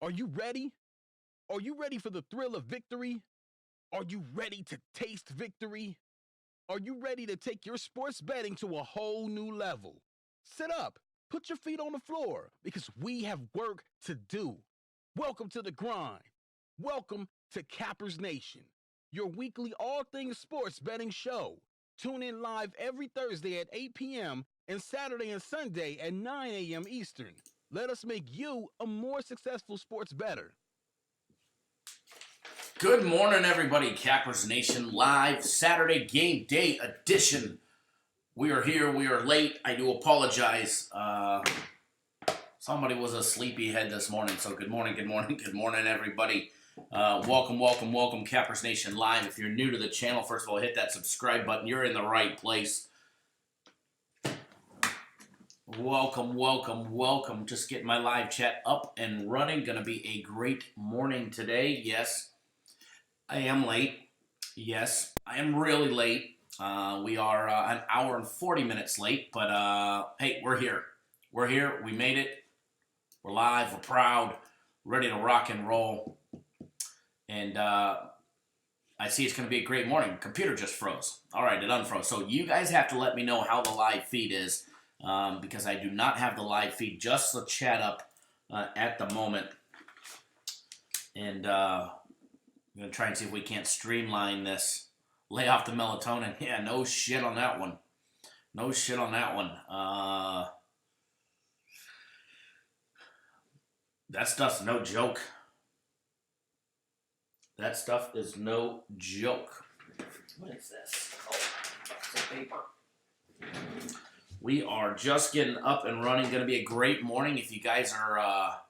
Are you ready? Are you ready for the thrill of victory? Are you ready to taste victory? Are you ready to take your sports betting to a whole new level? Sit up, put your feet on the floor, because we have work to do. Welcome to the grind. Welcome to Cappers Nation, your weekly all things sports betting show. Tune in live every Thursday at 8 p.m. and Saturday and Sunday at 9 a.m. Eastern. Let us make you a more successful sports bettor. Good morning, everybody. Cappers Nation live Saturday game day edition. We are here. We are late. I do apologize. Somebody was a sleepyhead this morning. So good morning, everybody. Welcome, Cappers Nation live. If you're new to the channel, first of all, hit that subscribe button. You're in the right place. Welcome. Just getting my live chat up and running. Going to be a great morning today. Yes, I am late. Yes, I am really late. We are an hour and 40 minutes late, but hey, we're here. We're here. We made it. We're live. We're proud. Ready to rock and roll. And I see it's going to be a great morning. Computer just froze. All right, it unfroze. So you guys have to let me know how the live feed is because I do not have the live feed, just the chat up at the moment. And I'm going to try and see if we can't streamline this. Lay off the melatonin. Yeah, no shit on that one. No shit on that one. That stuff's no joke. That stuff is no joke. What is this? Oh, it's a paper. We are just getting up and running. Going to be a great morning. If you guys are...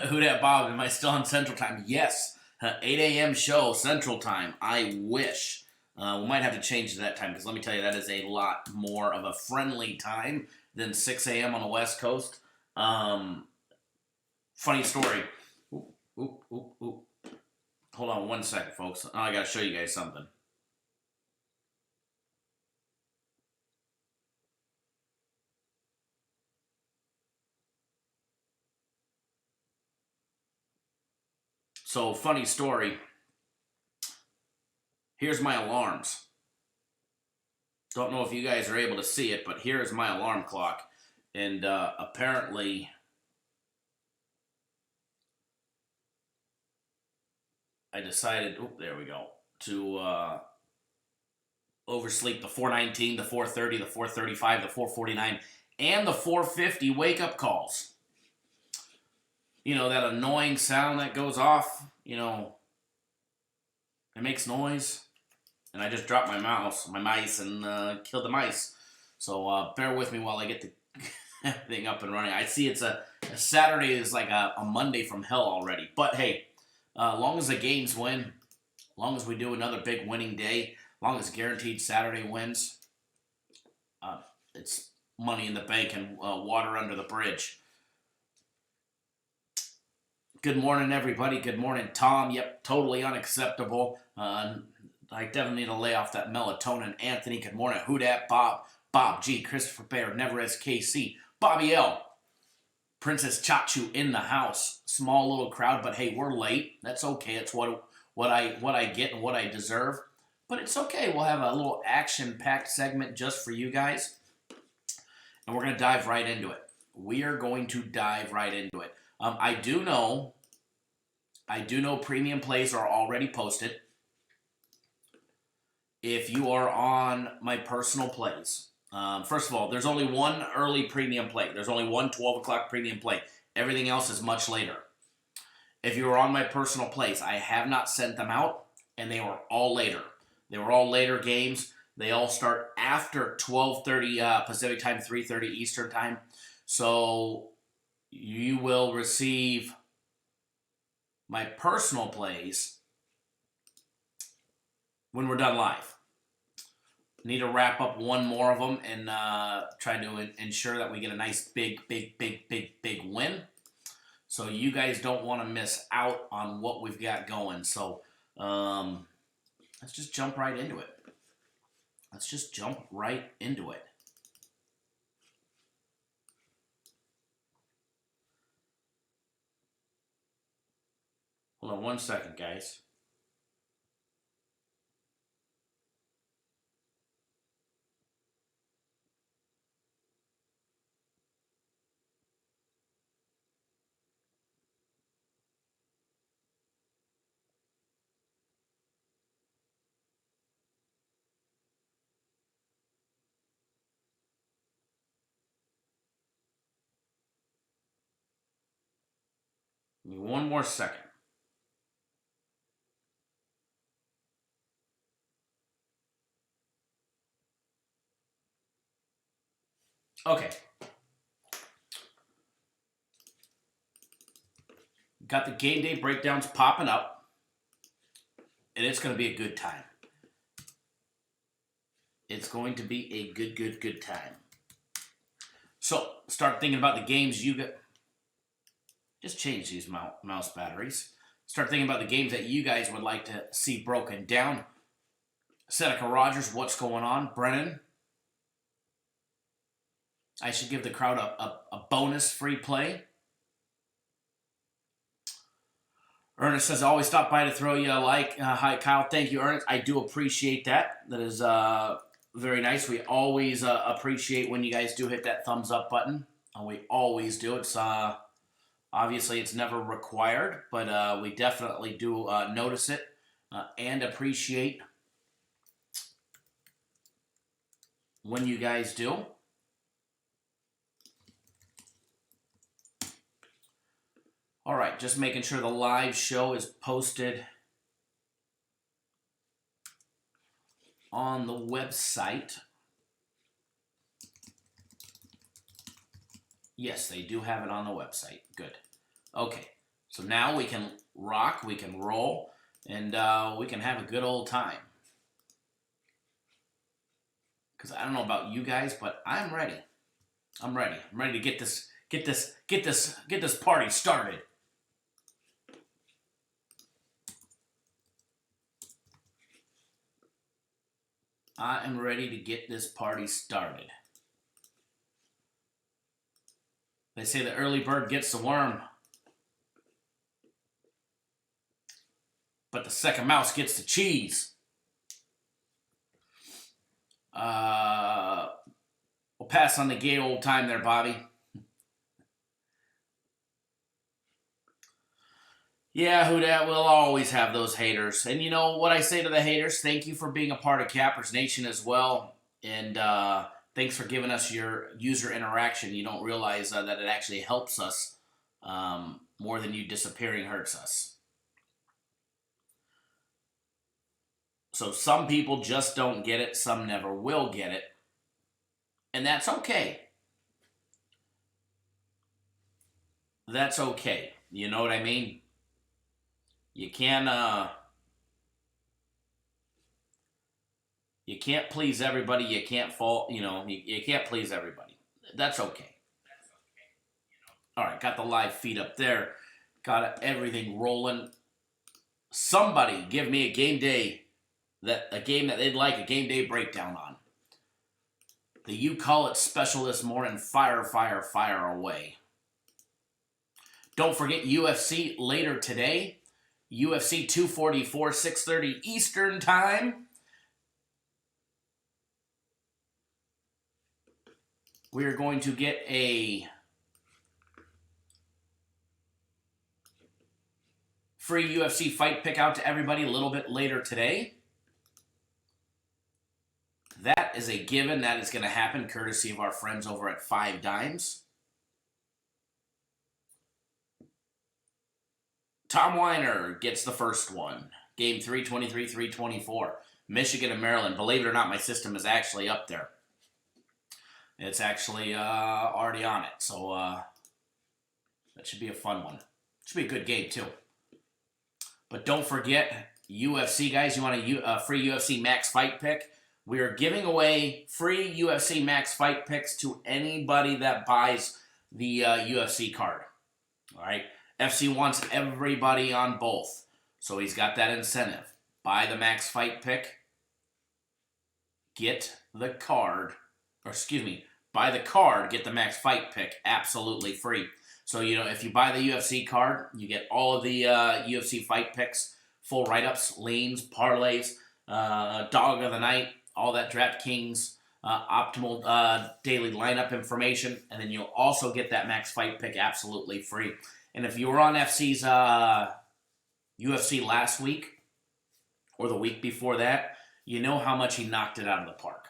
who dat Bob? Am I still on Central Time? Yes. 8 a.m. show, Central Time. I wish. We might have to change that time because let me tell you, that is a lot more of a friendly time than 6 a.m. on the West Coast. Funny story. Oop. Hold on one second, folks. I got to show you guys something. So, funny story. Here's my alarms. Don't know if you guys are able to see it, but here is my alarm clock. And apparently, I decided, there we go, to oversleep the 4:19, the 4:30, the 4:35, the 4:49, and the 4:50 wake-up calls. You know, that annoying sound that goes off, you know, it makes noise. And I just dropped my mice, and killed the mice. So bear with me while I get the thing up and running. I see it's a Saturday is like a Monday from hell already. But hey, long as the games win, long as we do another big winning day, long as guaranteed Saturday wins, it's money in the bank and water under the bridge. Good morning, everybody. Good morning, Tom. Yep, totally unacceptable. I definitely need to lay off that melatonin. Anthony, good morning. Who dat? Bob G, Christopher Bear, Never SKC, Bobby L, Princess Chachu in the house. Small little crowd, but hey, we're late. That's okay. It's what I get and what I deserve. But it's okay. We'll have a little action-packed segment just for you guys. And we're going to dive right into it. We are going to dive right into it. I do know premium plays are already posted. If you are on my personal plays, first of all, there's only one early premium play. There's only one 12 o'clock premium play. Everything else is much later. If you are on my personal plays, I have not sent them out, and they were all later. They were all later games. They all start after 12:30 Pacific time, 3:30 Eastern time. So you will receive my personal plays when we're done live. Need to wrap up one more of them and try to ensure that we get a nice big win. So you guys don't want to miss out on what we've got going. So let's just jump right into it. Hold on 1 second, guys. Give me 1 more second. Okay. Got the game day breakdowns popping up. And it's going to be a good time. It's going to be a good time. So, start thinking about the games you got. Just change these mouse batteries. Start thinking about the games that you guys would like to see broken down. Seneca Rogers, what's going on? Brennan, I should give the crowd a bonus free play. Ernest says, always stop by to throw you a like. Hi, Kyle. Thank you, Ernest. I do appreciate that. That is very nice. We always appreciate when you guys do hit that thumbs up button. We always do. It's obviously it's never required, but we definitely do notice it and appreciate when you guys do. All right, just making sure the live show is posted on the website. Yes, they do have it on the website. Good. Okay, so now we can rock, we can roll, and we can have a good old time. Because I don't know about you guys, but I'm ready. I'm ready. I'm ready to get this party started. I am ready to get this party started. They say the early bird gets the worm, but the second mouse gets the cheese. We'll pass on the gay old time there, Bobby. Yeah, who dat? We'll always have those haters. And you know what I say to the haters? Thank you for being a part of Cappers Nation as well. And thanks for giving us your user interaction. You don't realize that it actually helps us more than you disappearing hurts us. So some people just don't get it. Some never will get it. And that's okay. That's okay. You know what I mean? You can't please everybody. You can't fall, you can't please everybody. That's okay. All right, got the live feed up there. Got everything rolling. Somebody give me a game that they'd like a game day breakdown on. The You Call It special this morning, fire away. Don't forget UFC later today. UFC 244, 6:30 Eastern Time. We are going to get a free UFC fight pick out to everybody a little bit later today. That is a given. That is going to happen courtesy of our friends over at 5 Dimes. Tom Weiner gets the first one. Game 323, 324. Michigan and Maryland. Believe it or not, my system is actually up there. It's actually already on it. So that should be a fun one. Should be a good game, too. But don't forget, UFC, guys, you want a free UFC Max Fight Pick? We are giving away free UFC Max Fight Picks to anybody that buys the UFC card. All right? FC wants everybody on both. So he's got that incentive. Buy the Max Fight Pick. Get the card. Or excuse me. Buy the card. Get the Max Fight Pick absolutely free. So, if you buy the UFC card, you get all of the UFC fight picks, full write-ups, leans, parlays, dog of the night, all that DraftKings optimal daily lineup information, and then you'll also get that max fight pick absolutely free. And if you were on FC's UFC last week or the week before that, you know how much he knocked it out of the park.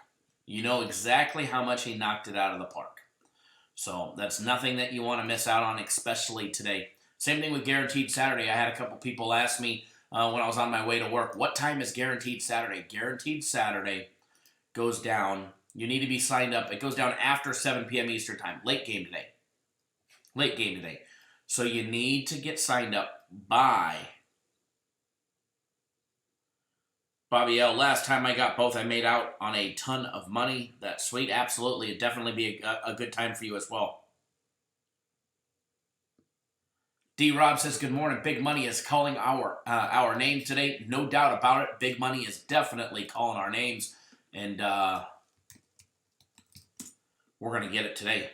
You know exactly how much he knocked it out of the park. So that's nothing that you want to miss out on, especially today. Same thing with Guaranteed Saturday. I had a couple people ask me when I was on my way to work, what time is Guaranteed Saturday? Guaranteed Saturday goes down. You need to be signed up. It goes down after 7 p.m. Eastern Time. Late game today. Late game today. So you need to get signed up by Bobby L. Last time I got both, I made out on a ton of money. That's sweet. Absolutely. It'd definitely be a good time for you as well. D. Rob says, good morning. Big Money is calling our names today. No doubt about it. Big Money is definitely calling our names. And we're going to get it today.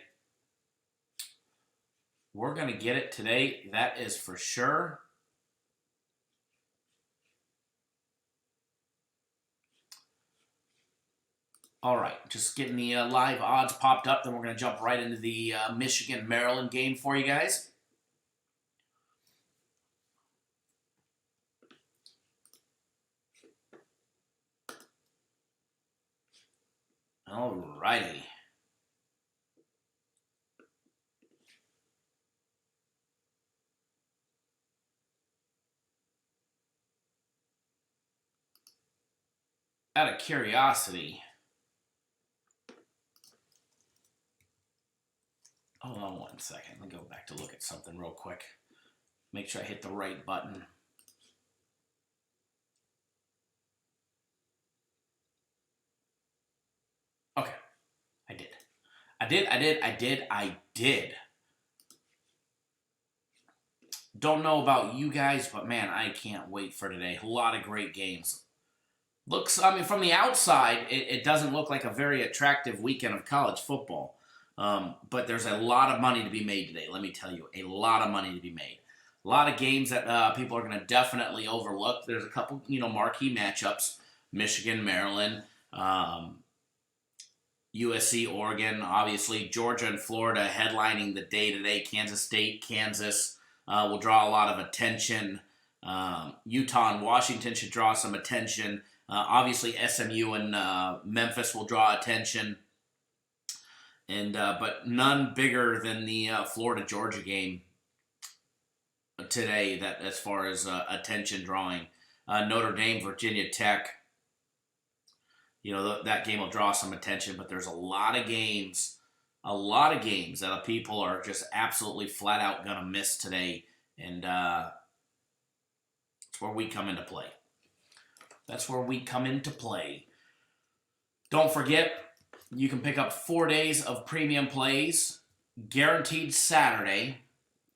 We're going to get it today. That is for sure. All right, just getting the live odds popped up. Then we're going to jump right into the Michigan-Maryland game for you guys. All righty. Out of curiosity, hold on one second. Let me go back to look at something real quick. Make sure I hit the right button. Okay. I did. Don't know about you guys, but man, I can't wait for today. A lot of great games. From the outside, it doesn't look like a very attractive weekend of college football. But there's a lot of money to be made today. Let me tell you, a lot of money to be made. A lot of games that people are going to definitely overlook. There's a couple, marquee matchups. Michigan, Maryland, USC, Oregon, obviously Georgia and Florida headlining the day today. Kansas State, Kansas will draw a lot of attention. Utah and Washington should draw some attention. Obviously SMU and Memphis will draw attention. And but none bigger than the Florida-Georgia game today, that as far as attention drawing. Notre Dame, Virginia Tech. That game will draw some attention, but there's a lot of games that people are just absolutely flat out going to miss today. And that's where we come into play. Don't forget, you can pick up 4 days of premium plays, Guaranteed Saturday,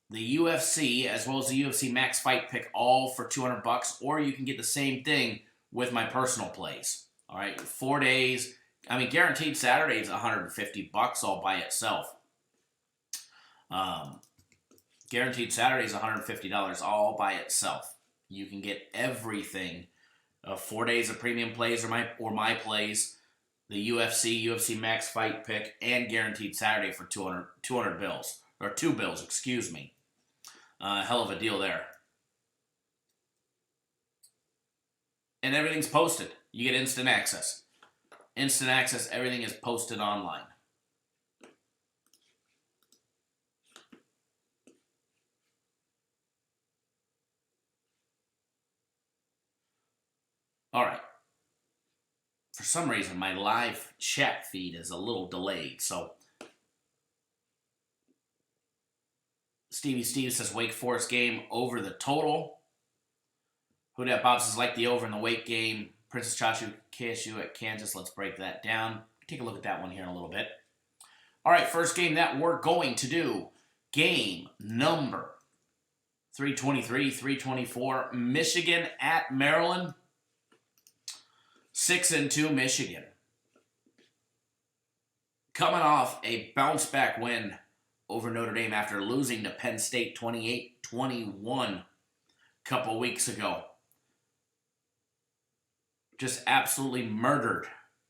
the UFC, as well as the UFC Max Fight Pick, all for $200, or you can get the same thing with my personal plays. All right, 4 days. Guaranteed Saturday is $150 all by itself. Guaranteed Saturday is $150 all by itself. You can get everything. 4 days of premium plays or my plays, the UFC Max Fight Pick, and Guaranteed Saturday for $200 bills, or $2 excuse me. Hell of a deal there. And everything's posted. You get instant access. Instant access, everything is posted online. All right. For some reason, my live chat feed is a little delayed, so Stevie Steve says Wake Forest game over the total. Who Dat Bob says like the over in the Wake game. Princess Chachu, KSU at Kansas. Let's break that down. Take a look at that one here in a little bit. All right, first game that we're going to do. Game number 323, 324. Michigan at Maryland. 6-2 Michigan. Coming off a bounce-back win over Notre Dame after losing to Penn State 28-21 a couple weeks ago. Just absolutely murdered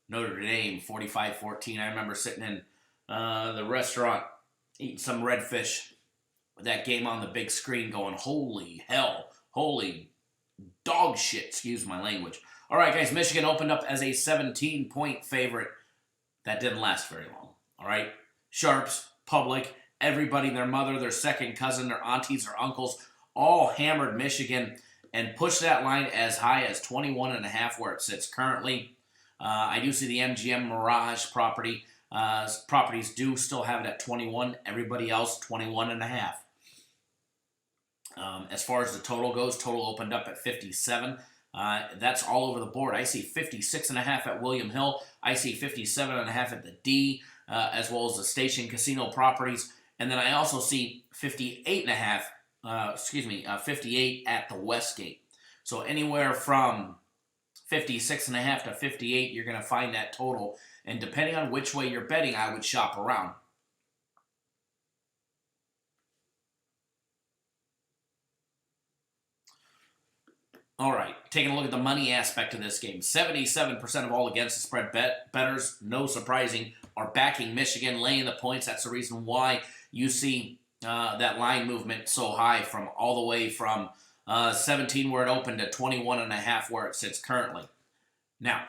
Notre Dame 45-14. I remember sitting in the restaurant eating some redfish with that game on the big screen going, holy hell, holy dog shit, excuse my language. All right, guys, Michigan opened up as a 17-point favorite. That didn't last very long. All right, Sharps, Public, everybody, their mother, their second cousin, their aunties, their uncles, all hammered Michigan and pushed that line as high as 21.5 where it sits currently. I do see the MGM Mirage properties do still have it at 21. Everybody else, 21.5. As far as the total goes, total opened up at 57. That's all over the board. I see 56.5 at William Hill. I see 57.5 at the D, as well as the Station Casino properties. And then I also see 58.5, 58 at the Westgate. So anywhere from 56.5 to 58, you're going to find that total. And depending on which way you're betting, I would shop around. All right, taking a look at the money aspect of this game. 77% of all against the spread bettors, no surprising, are backing Michigan, laying the points. That's the reason why you see that line movement so high from all the way from 17 where it opened to 21.5 where it sits currently. Now,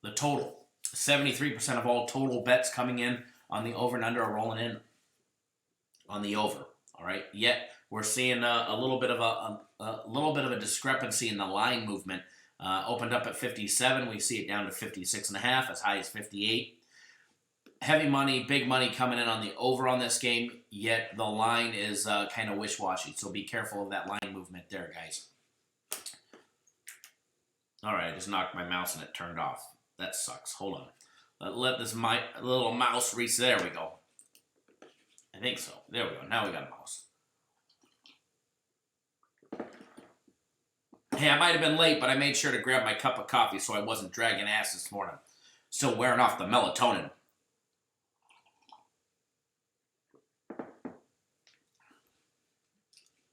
the total. 73% of all total bets coming in on the over and under are rolling in on the over. All right, yet we're seeing a little bit of a discrepancy in the line movement. Opened up at 57, we see it down to 56.5, as high as 58. Heavy money, big money coming in on the over on this game, yet the line is kind of wish-washy, so be careful of that line movement there, guys. All right, I just knocked my mouse and it turned off. That sucks. Hold on. Let this little mouse reset. There we go. I think so. There we go. Now we got a mouse. Hey, I might have been late, but I made sure to grab my cup of coffee so I wasn't dragging ass this morning. Still wearing off the melatonin.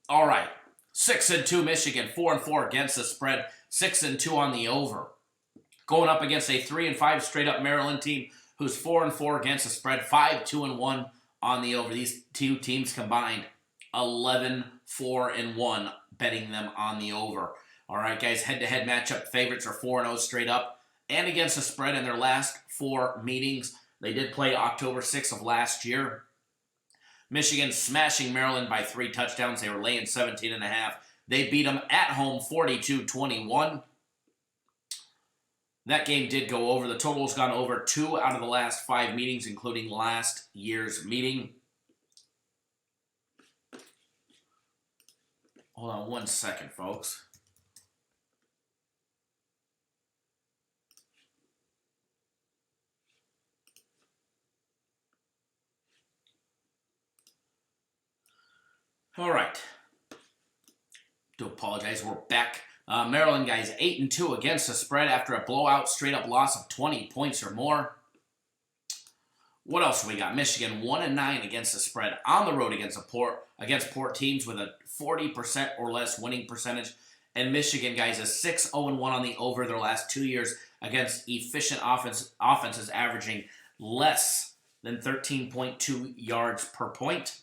All right. 6-2 Michigan, 4-4 against the spread, 6-2 on the over. Going up against a 3-5 straight up Maryland team who's 4-4 against the spread, 5-2-1 on the over. These two teams combined 11-4-1 betting them on the over. All right, guys, head-to-head matchup favorites are 4-0 straight up and against the spread in their last 4 meetings. They did play October 6th of last year. Michigan smashing Maryland by 3 touchdowns. They were laying 17.5. They beat them at home 42-21. That game did go over. The total's gone over 2 out of the last 5 meetings, including last year's meeting. Hold on 1 second, folks. All right. Do apologize. We're back. Maryland, guys, 8-2 against the spread after a blowout, straight-up loss of 20 points or more. What else we got? Michigan, 1-9 against the spread on the road against Port teams with a 40% or less winning percentage. And Michigan, guys, is 6-1 on the over their last 2 years against efficient offenses averaging less than 13.2 yards per point.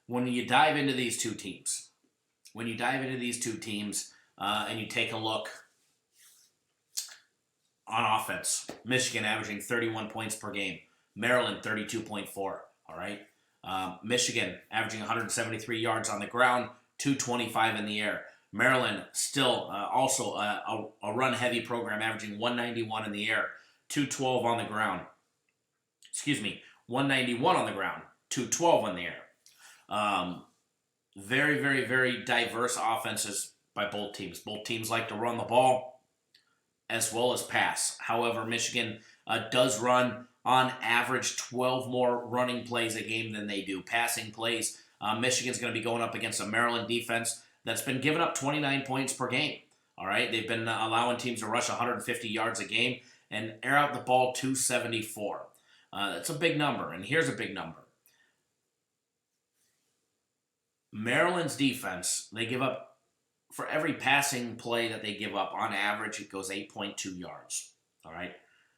When you dive into these two teams, and you take a look on offense, Michigan averaging 31 points per game, Maryland 32.4, all right? Michigan averaging 173 yards on the ground, 225 in the air. Maryland still also a run-heavy program, averaging 191 in the air, 212 on the ground. 191 on the ground, 212 on the air. Very, very, very diverse offenses by both teams. Both teams like to run the ball as well as pass. However, Michigan does run on average 12 more running plays a game than they do passing plays. Michigan's going to be going up against a Maryland defense that's been giving up 29 points per game. All right, they've been allowing teams to rush 150 yards a game and air out the ball 274. That's a big number, and here's a big number. Maryland's defense, they give up, for every passing play that they give up, on average, it goes 8.2 yards. All right?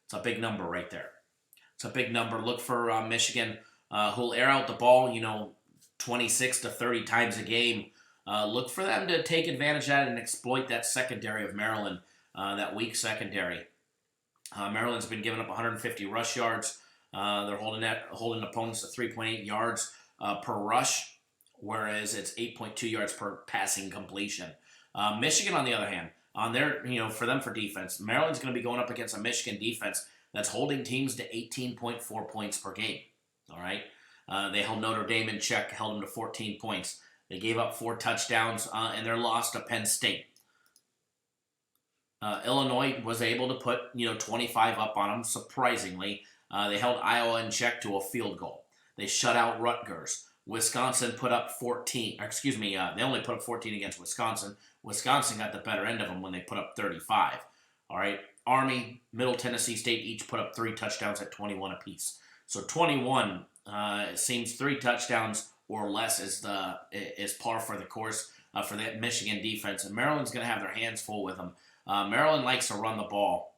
It's a big number right there. It's a big number. Look for Michigan, who'll air out the ball, 26 to 30 times a game. Look for them to take advantage of that and exploit that secondary of Maryland, that weak secondary. Maryland's been giving up 150 rush yards. They're holding opponents to 3.8 yards per rush, whereas it's 8.2 yards per passing completion. Michigan, on the other hand, on their, for defense, Maryland's going to be going up against a Michigan defense that's holding teams to 18.4 points per game. All right? They held Notre Dame in check, held them to 14 points. They gave up 4 touchdowns in their loss to Penn State. Illinois was able to put 25 up on them, surprisingly. They held Iowa in check to a field goal. They shut out Rutgers. Wisconsin put up 14. They only put up 14 against Wisconsin. Wisconsin got the better end of them when they put up 35. All right. Army, Middle Tennessee State each put up 3 touchdowns at 21 apiece. So 21 seems 3 touchdowns or less is par for the course for that Michigan defense. And Maryland's going to have their hands full with them. Maryland likes to run the ball.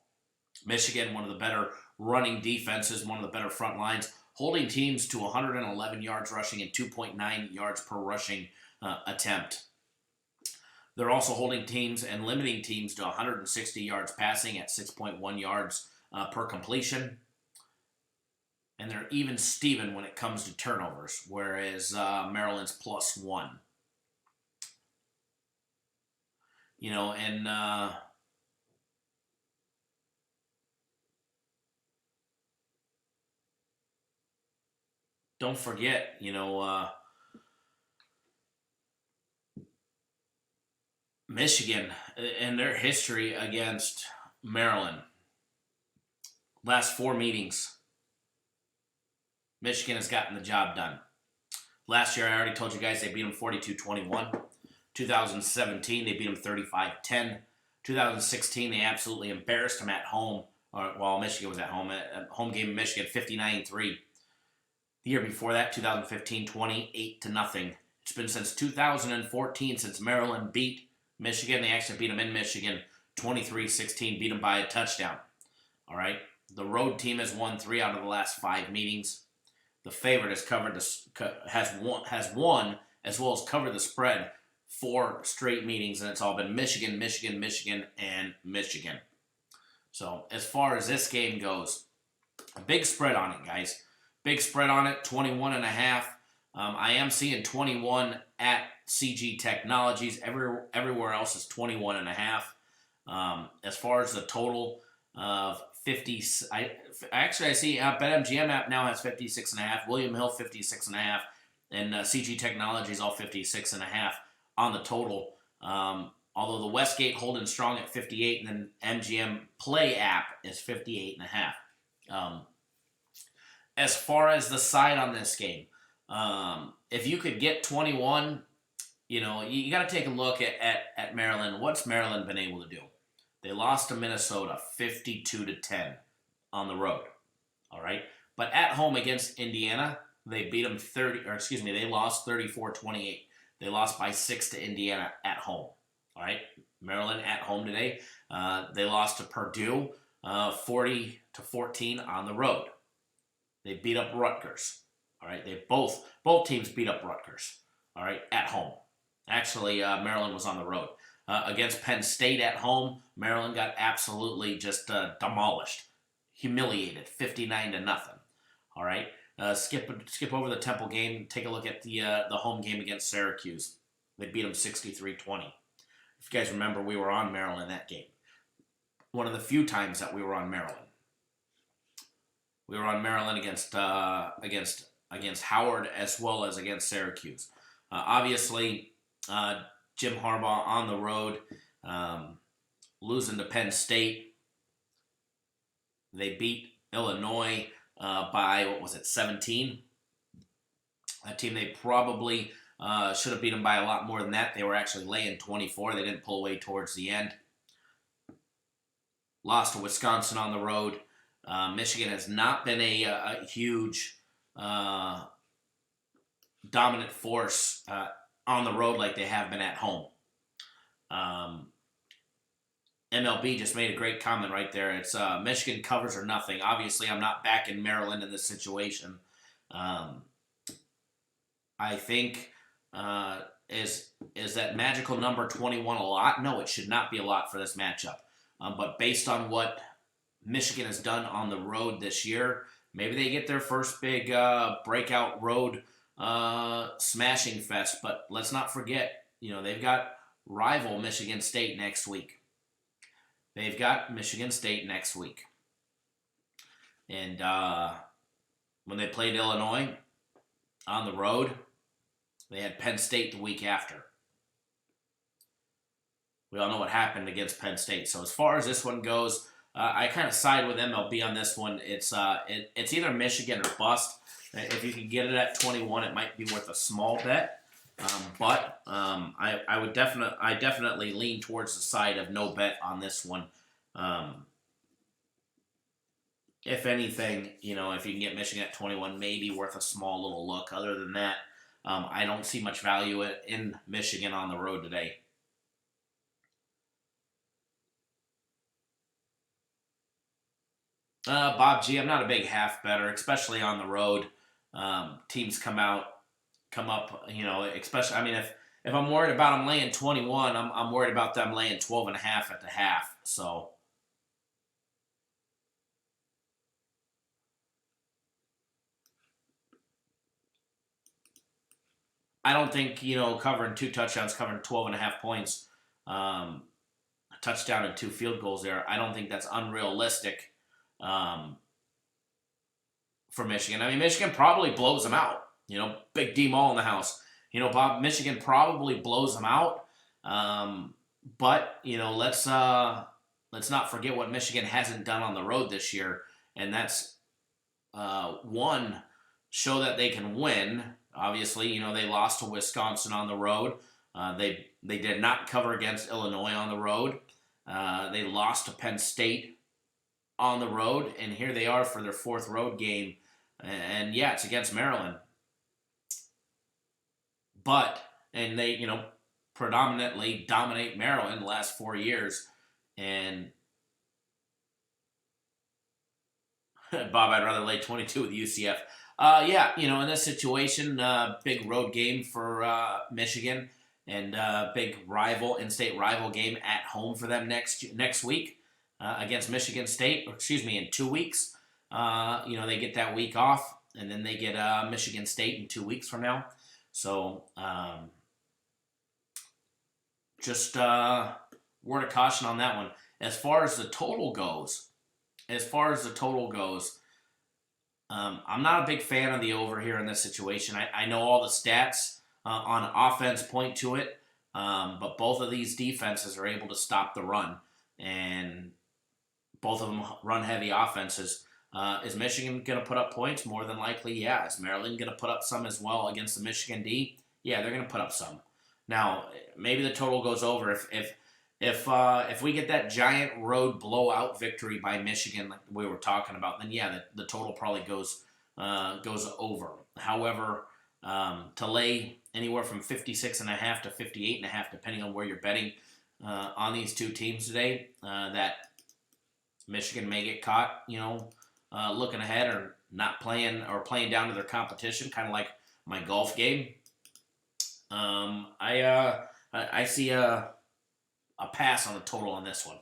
Michigan, one of the better running defenses, one of the better front lines, holding teams to 111 yards rushing and 2.9 yards per rushing attempt. They're also holding teams and limiting teams to 160 yards passing at 6.1 yards per completion. And they're even Steven when it comes to turnovers, whereas Maryland's +1. Don't forget, Michigan and their history against Maryland. Last 4 meetings, Michigan has gotten the job done. Last year, I already told you guys they beat them 42-21. 2017, they beat them 35-10. 2016, they absolutely embarrassed them at home. While Michigan was at home. A home game in Michigan, 59-3. The year before that, 2015, 28-0. It's been since 2014 since Maryland beat Michigan. They actually beat them in Michigan, 23-16, beat them by a touchdown. All right. The road team has won 3 out of the last 5 meetings. The favorite has won as well as covered the spread 4 straight meetings, and it's all been Michigan, Michigan, Michigan, and Michigan. So as far as this game goes, a big spread on it, guys. Big spread on it, 21.5. I am seeing 21 at CG Technologies. Everywhere else is 21.5. As far as the total of 50, I see BetMGM app now has 56.5. William Hill 56.5, and CG Technologies all 56.5 on the total. Although the Westgate holding strong at 58, and then MGM Play app is 58.5. As far as the side on this game, if you could get 21, you got to take a look at Maryland. What's Maryland been able to do? They lost to Minnesota 52-10 on the road. All right. But at home against Indiana, they beat them they lost 34-28. They lost by 6 to Indiana at home. All right. Maryland at home today. They lost to Purdue 40-14 on the road. They beat up Rutgers. All right. They both teams beat up Rutgers. All right. At home. Actually, Maryland was on the road. Against Penn State at home, Maryland got absolutely just demolished, humiliated, 59-0. All right. Skip over the Temple game. Take a look at the home game against Syracuse. They beat them 63-20. If you guys remember, we were on Maryland that game. One of the few times that we were on Maryland. We were on Maryland against Howard as well as against Syracuse. Obviously, Jim Harbaugh on the road, losing to Penn State. They beat Illinois by, 17? A team they probably should have beat them by a lot more than that. They were actually laying 24. They didn't pull away towards the end. Lost to Wisconsin on the road. Michigan has not been a huge dominant force on the road like they have been at home. MLB just made a great comment right there. It's Michigan covers or nothing. Obviously, I'm not backing Maryland in this situation. I think is that magical number 21 a lot? No, it should not be a lot for this matchup. But based on what Michigan has done on the road this year, maybe they get their first big breakout road smashing fest. But let's not forget, they've got rival Michigan State next week. They've got Michigan State next week. And when they played Illinois on the road, they had Penn State the week after. We all know what happened against Penn State. So as far as this one goes, I kind of side with MLB on this one. It's either Michigan or bust. If you can get it at 21, it might be worth a small bet. But I definitely lean towards the side of no bet on this one. If anything, if you can get Michigan at 21, maybe worth a small little look. Other than that, I don't see much value in Michigan on the road today. Bob G, I'm not a big half bettor, especially on the road. Teams come up, especially, if I'm worried about them laying 21, I'm worried about them laying 12.5 at the half. So I don't think, covering 2 touchdowns, covering 12.5 points, a touchdown and 2 field goals there, I don't think that's unrealistic for Michigan. Michigan probably blows them out. Big D Mall in the house. Bob, Michigan probably blows them out. But let's not forget what Michigan hasn't done on the road this year, and that's one, show that they can win. Obviously, they lost to Wisconsin on the road. They did not cover against Illinois on the road. They lost to Penn State on the road, and here they are for their 4th road game. And yeah, it's against Maryland. And they, predominantly dominate Maryland the last 4 years. And Bob, I'd rather lay 22 with UCF. In this situation, big road game for Michigan, and big in-state rival game at home for them next week against Michigan State, in 2 weeks. They get that week off, and then they get Michigan State in 2 weeks from now. So just word of caution on that one. As far as the total goes, I'm not a big fan of the over here in this situation. I know all the stats on offense point to it, but both of these defenses are able to stop the run, and both of them run heavy offenses. Is Michigan going to put up points? More than likely, yeah. Is Maryland going to put up some as well against the Michigan D? Yeah, they're going to put up some. Now, maybe the total goes over if we get that giant road blowout victory by Michigan, like we were talking about. Then yeah, the total probably goes over. However, to lay anywhere from 56.5 to 58.5, depending on where you're betting on these two teams today, that Michigan may get caught, looking ahead or not playing or playing down to their competition, kind of like my golf game. I see a pass on the total on this one.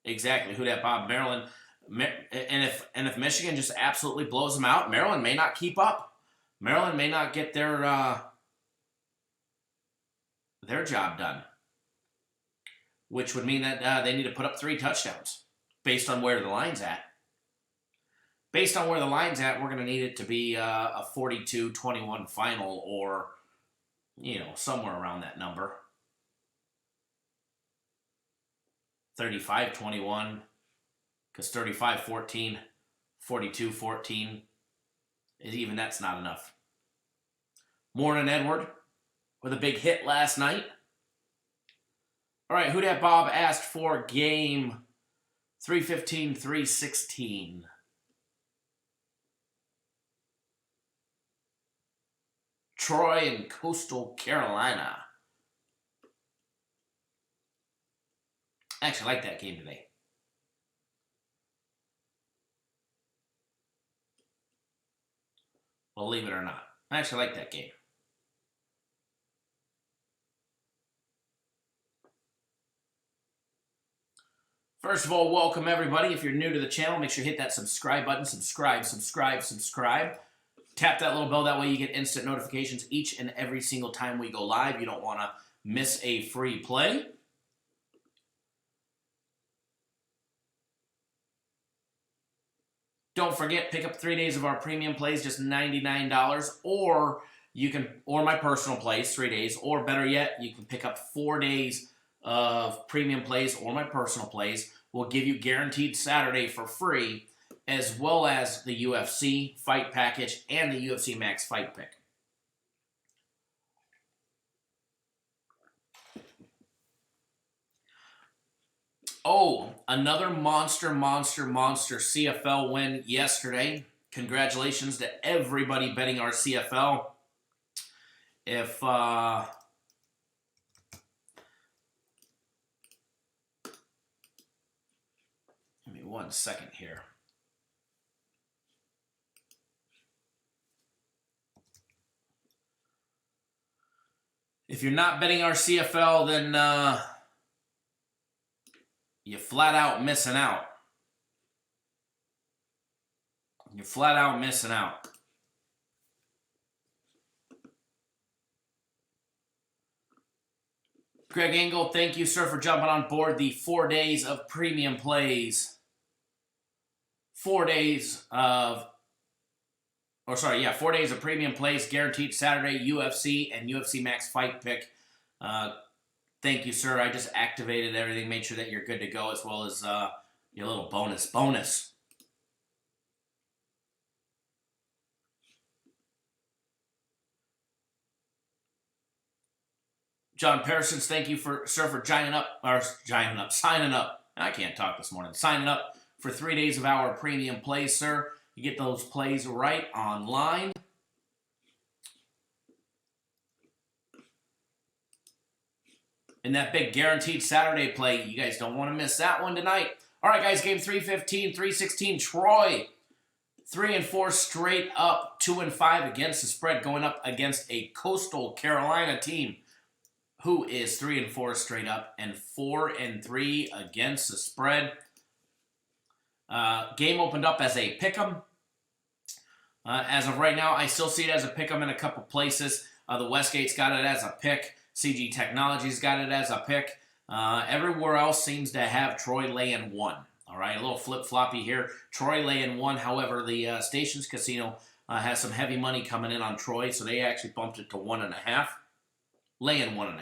Exactly. Who that, Bob? Maryland. And if Michigan just absolutely blows them out, Maryland may not keep up. Maryland may not get their job done, which would mean that they need to put up 3 touchdowns based on where the line's at. Based on where the line's at, we're going to need it to be a 42-21 final, or, somewhere around that number. 35-21, because 35-14, 42-14, even that's not enough. Morning, Edward, with a big hit last night. All right, who dat Bob asked for game 315-316. Troy and Coastal Carolina. I actually like that game today. Believe it or not. I actually like that game. First of all, welcome everybody. If you're new to the channel, make sure you hit that subscribe button. Subscribe. Tap that little bell. That way you get instant notifications each and every single time we go live. You don't want to miss a free play. Don't forget, pick up 3 days of our premium plays, just $99, or my personal plays, 3 days, or better yet, you can pick up 4 days of premium plays or my personal plays. We'll give you guaranteed Saturday for free, as well as the UFC fight package and the UFC Max fight pick. Oh, another monster CFL win yesterday. Congratulations to everybody betting our CFL. If give me 1 second here. If you're not betting our CFL, then you're flat out missing out. You're flat out missing out. Greg Engel, thank you, sir, for jumping on board the 4 days of premium plays. 4 days of, 4 days of premium plays, guaranteed Saturday, UFC and UFC Max fight pick. Thank you, sir. I just activated everything, made sure that you're good to go, as well as your little bonus. John Parsons, thank you, sir, for signing up. I can't talk this morning. Signing up for 3 days of our premium plays, sir. You get those plays right online. And that big guaranteed Saturday play, you guys don't want to miss that one tonight. All right, guys, game 315, 316, Troy. 3-4 straight up, 2-5 against the spread, going up against a Coastal Carolina team who is 3-4 straight up and 4-3 against the spread. Game opened up as a pick'em. As of right now, I still see it as a pick'em in a couple places. The Westgate's got it as a pick. CG Technologies got it as a pick. Everywhere else seems to have Troy laying 1. All right, a little flip-floppy here. Troy laying 1. However, the Stations Casino has some heavy money coming in on Troy, so they actually bumped it to 1.5. Laying 1.5.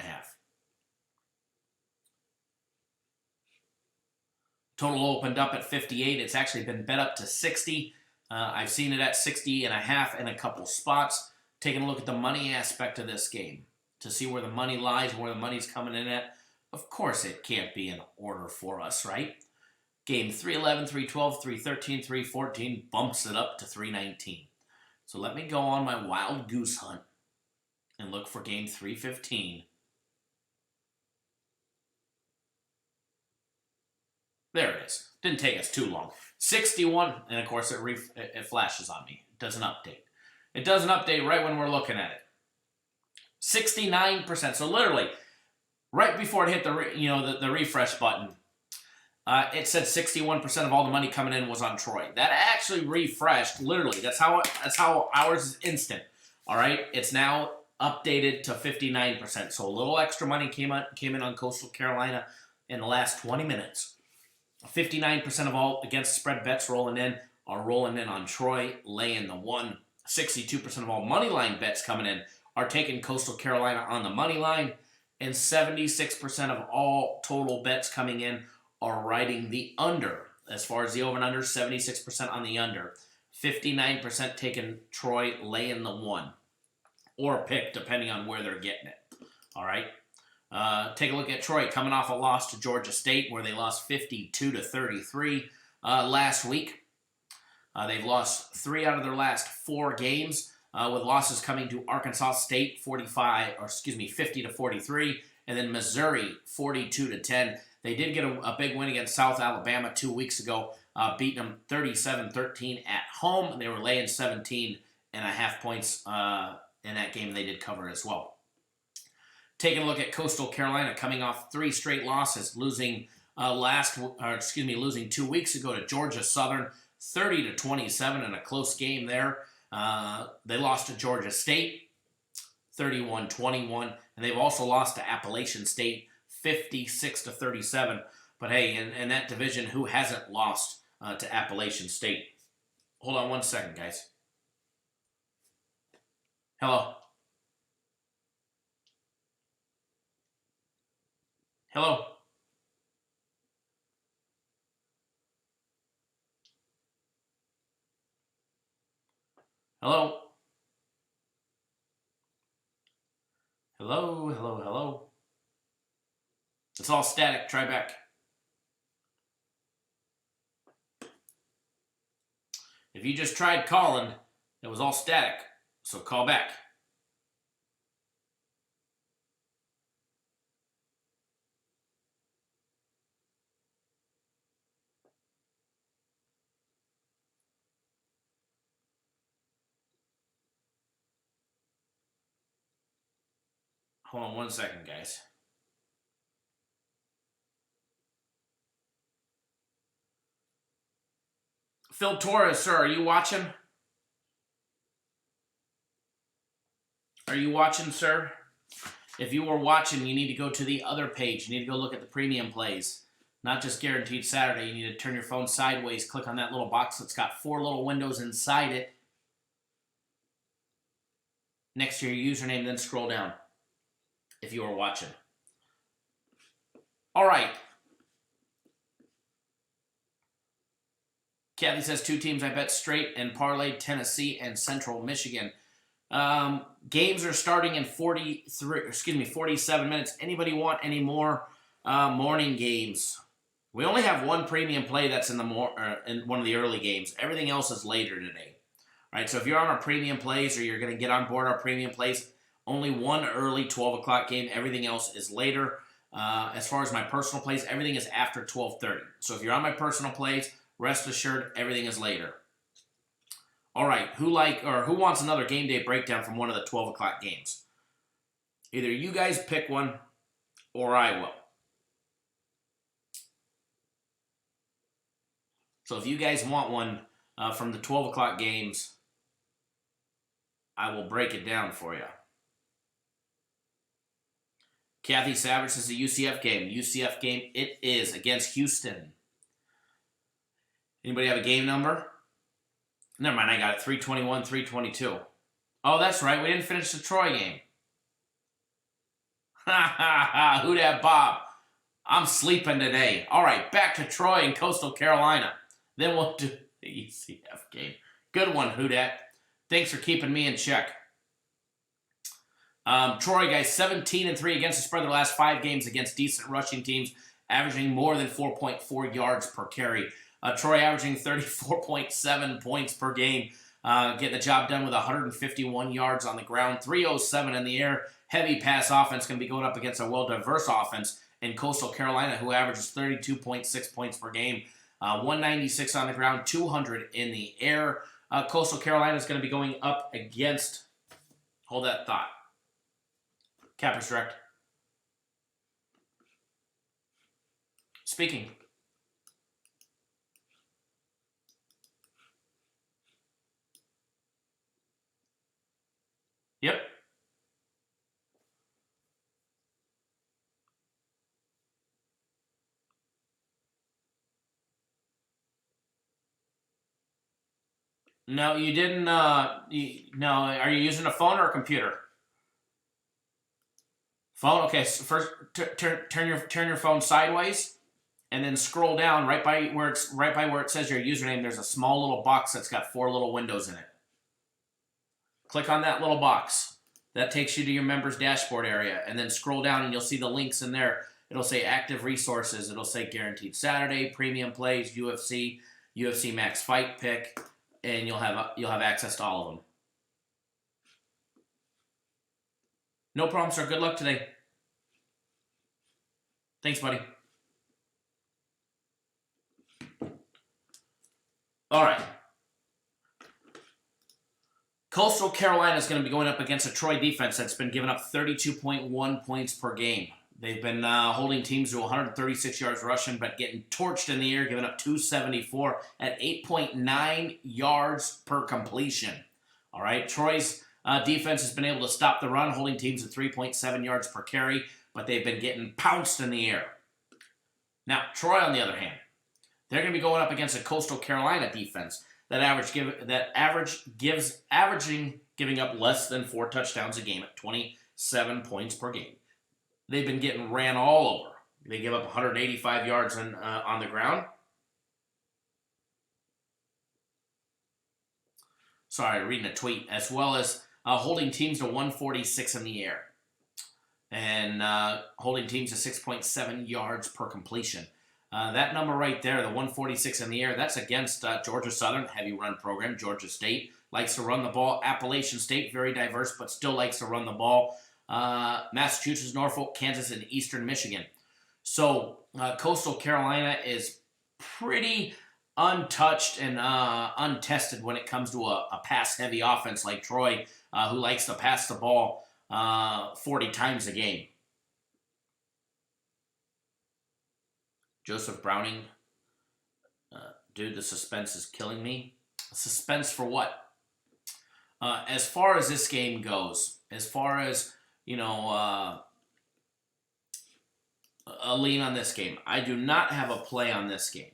Total opened up at 58. It's actually been bet up to 60. I've seen it at 60.5 in a couple spots. Taking a look at the money aspect of this game to see where the money lies, where the money's coming in at. Of course, it can't be in order for us, right? Game 311, 312, 313, 314 bumps it up to 319. So let me go on my wild goose hunt and look for game 315. There it is. Didn't take us too long. 61, and of course it flashes on me. It doesn't update. It doesn't update right when we're looking at it. 69%. So literally, right before it hit the refresh button, it said 61% of all the money coming in was on Troy. That actually refreshed. Literally, that's how ours is instant. All right, it's now updated to 59%. So a little extra money came in on Coastal Carolina in the last 20 minutes. 59% of all against spread bets rolling in are rolling in on Troy, laying the 1. 62% of all money line bets coming in are taking Coastal Carolina on the money line, and 76% of all total bets coming in are riding the under. As far as the over and under, 76% on the under. 59% taking Troy laying the 1. Or pick, depending on where they're getting it. All right. Take a look at Troy coming off a loss to Georgia State, where they lost 52-33 last week. They've lost 3 out of their last 4 games. with losses coming to Arkansas State 50 to 43, and then Missouri 42 to 10. They did get a big win against South Alabama 2 weeks ago, beating them 37-13 at home. They were laying 17.5 points in that game. They did cover as well. Taking a look at Coastal Carolina, coming off 3 straight losses, losing 2 weeks ago to Georgia Southern, 30-27 in a close game there. They lost to Georgia State, 31-21, and they've also lost to Appalachian State, 56-37. But hey, in that division, who hasn't lost to Appalachian State? Hold on one second, guys. Hello. Hello. Hello. Hello, hello, hello. It's all static. Try back. If you just tried calling, it was all static. So call back. Hold on one second, guys. Phil Torres, sir, are you watching? Are you watching, sir? If you were watching, you need to go to the other page. You need to go look at the premium plays. Not just Guaranteed Saturday. You need to turn your phone sideways, click on that little box that's got 4 little windows inside it. Next to your username, then scroll down. If you are watching. All right. Kathy says 2 teams I bet straight and parlayed, Tennessee and Central Michigan. Games are starting in 47 minutes. Anybody want any more morning games? We only have one premium play that's in in one of the early games. Everything else is later today. All right, so if you're on our premium plays or you're going to get on board our premium plays, only one early 12 o'clock game. Everything else is later. As far as my personal plays, everything is after 12:30. So if you're on my personal plays, rest assured, everything is later. All right, who wants another game day breakdown from one of the 12 o'clock games? Either you guys pick one, or I will. So if you guys want one from the 12 o'clock games, I will break it down for you. Kathy Savage says the UCF game. UCF game it is against Houston. Anybody have a game number? Never mind, I got it. 321, 322. Oh, that's right. We didn't finish the Troy game. Ha ha ha. Who dat Bob? I'm sleeping today. All right, back to Troy and Coastal Carolina. Then we'll do the UCF game. Good one, who dat? Thanks for keeping me in check. Troy, guys, 17-3 against the spread their last 5 games against decent rushing teams, averaging more than 4.4 yards per carry. Troy averaging 34.7 points per game, getting the job done with 151 yards on the ground, 307 in the air. Heavy pass offense going to be going up against a well-diverse offense in Coastal Carolina, who averages 32.6 points per game, 196 on the ground, 200 in the air. Coastal Carolina is going to be going up against, hold that thought, Cappers Direct. Speaking. Yep. No, you didn't. No, are you using a phone or a computer? Phone. Okay. So first, turn your phone sideways, and then scroll down right by where it says your username. There's a small little box that's got 4 little windows in it. Click on that little box. That takes you to your members dashboard area, and then scroll down, and you'll see the links in there. It'll say active resources. It'll say Guaranteed Saturday, Premium Plays, UFC Max Fight Pick, and you'll have access to all of them. No problem, sir. Good luck today. Thanks, buddy. All right. Coastal Carolina is going to be going up against a Troy defense that's been giving up 32.1 points per game. They've been holding teams to 136 yards rushing, but getting torched in the air, giving up 274 at 8.9 yards per completion. All right, Troy's defense has been able to stop the run, holding teams at 3.7 yards per carry, but they've been getting pounced in the air. Now, Troy, on the other hand, they're going to be going up against a Coastal Carolina defense that averaging giving up less than 4 touchdowns a game at 27 points per game. They've been getting ran all over. They give up 185 yards on the ground. Sorry, reading a tweet. As well as holding teams to 146 in the air. And holding teams to 6.7 yards per completion. That number right there, the 146 in the air, that's against Georgia Southern, heavy run program. Georgia State likes to run the ball. Appalachian State, very diverse, but still likes to run the ball. Massachusetts, Norfolk, Kansas, and Eastern Michigan. So Coastal Carolina is pretty untouched and untested when it comes to a pass-heavy offense like Troy, who likes to pass the ball 40 times a game. Joseph Browning, dude, the suspense is killing me. Suspense for what? As far as this game goes, as far as, a lean on this game, I do not have a play on this game.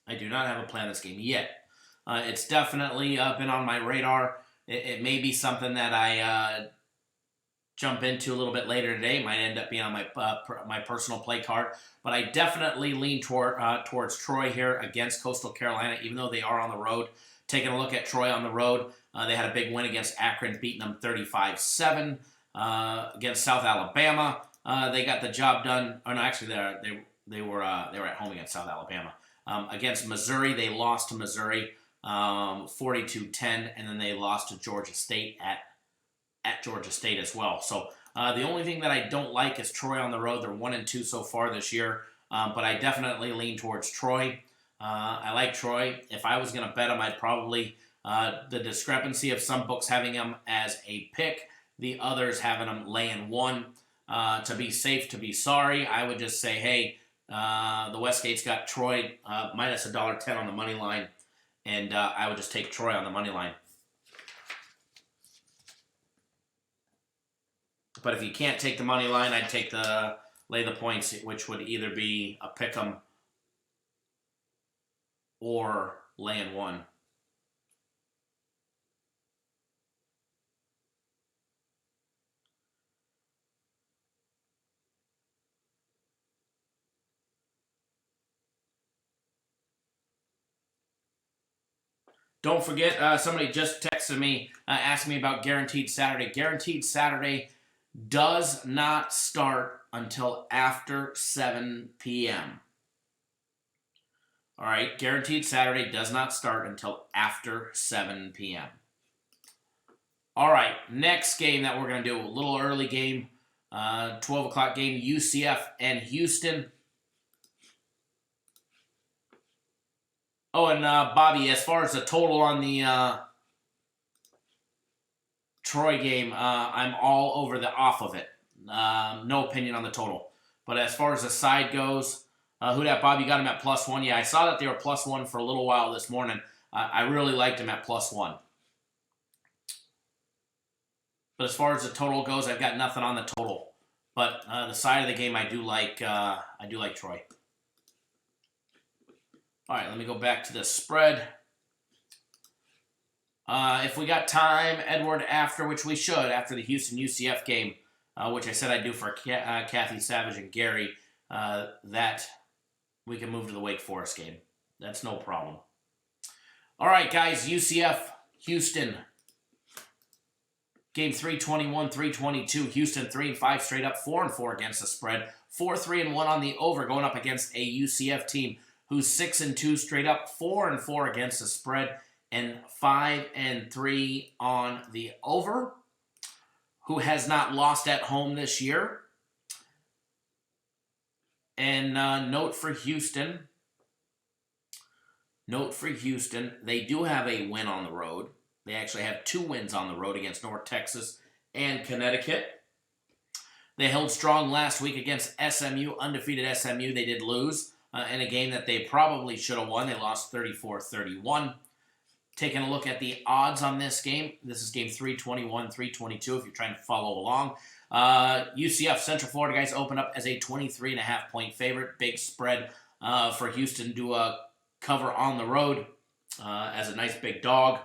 I do not have a play on this game yet. It's definitely been on my radar. It may be something that I jump into a little bit later today. It might end up being on my personal play card. But I definitely lean towards Troy here against Coastal Carolina, even though they are on the road. Taking a look at Troy on the road, they had a big win against Akron, beating them 35-7. Against South Alabama, they got the job done. Oh no, actually, they were at home against South Alabama. Against Missouri, they lost to Missouri 42-10, and then they lost to Georgia State at Georgia State as well. So the only thing that I don't like is Troy on the road. They're 1-2 so far this year, but I definitely lean towards Troy. I like Troy. If I was going to bet them, I'd probably the discrepancy of some books having them as a pick, the others having them laying 1. To be safe, to be sorry, I would just say, hey, the Westgate's got Troy minus $1.10 on the money line, and I would just take Troy on the money line. But if you can't take the money line, I'd take lay the points, which would either be a pick 'em or laying 1. Don't forget, somebody just texted me, asked me about Guaranteed Saturday. Guaranteed Saturday does not start until after 7 p.m. All right, Guaranteed Saturday does not start until after 7 p.m. All right, next game that we're going to do, a little early game, 12 o'clock game, UCF and Houston. Oh, and Bobby, as far as the total on the Troy game, I'm all over the off of it. No opinion on the total. But as far as the side goes, who that, Bob? You got him at +1. Yeah, I saw that they were +1 for a little while this morning. I really liked him at +1. But as far as the total goes, I've got nothing on the total. But the side of the game, I do like Troy. All right, let me go back to the spread. If we got time, Edward, which we should, after the Houston-UCF game, which I said I'd do for Kathy Savage and Gary, that we can move to the Wake Forest game. That's no problem. All right, guys, UCF, Houston. Game 321, 322. Houston 3-5 straight up, 4-4 against the spread. 4-3-1 on the over, going up against a UCF team who's 6-2 straight up, 4-4 against the spread, and 5-3 on the over. who has not lost at home this year. And note for Houston, they do have a win on the road. They actually have 2 wins on the road against North Texas and Connecticut. They held strong last week against SMU, undefeated SMU. They did lose in a game that they probably should have won. They lost 34-31. Taking a look at the odds on this game. This is game 321, 322 if you're trying to follow along. UCF, Central Florida guys, opened up as a 23.5 point favorite. Big spread for Houston to cover on the road as a nice big dog.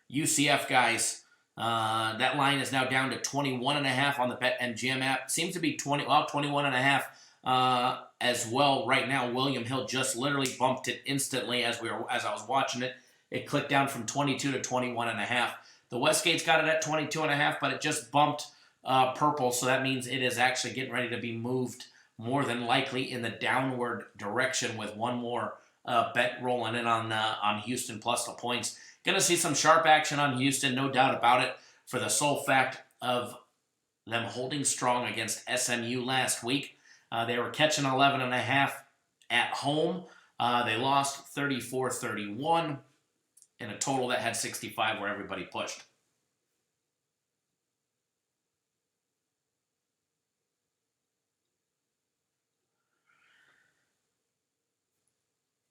UCF guys, that line is now down to 21.5 on the BetMGM app. Seems to be 21.5 as well right now. William Hill just literally bumped it instantly as I was watching it. It clicked down from 22 to 21.5. The Westgate's got it at 22.5, but it just bumped purple, so that means it is actually getting ready to be moved more than likely in the downward direction with one more bet rolling in on Houston plus the points. Going to see some sharp action on Houston, no doubt about it, for the sole fact of them holding strong against SMU last week. They were catching 11.5 at home. They lost 34-31 in a total that had 65 where everybody pushed.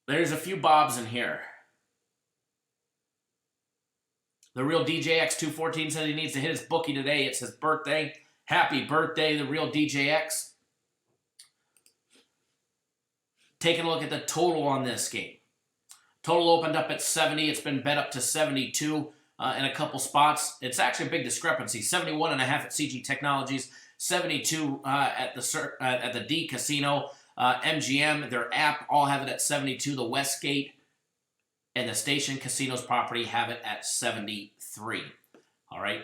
There's a few bobs in here. The real DJX214 says he needs to hit his bookie today. It's his birthday. Happy birthday, the real DJX. Taking a look at the total on this game. Total opened up at 70. It's been bet up to 72 in a couple spots. It's actually a big discrepancy. 71.5 at CG Technologies, 72 at the D Casino. MGM, their app, all have it at 72. The Westgate and the Station Casinos property have it at 73. All right.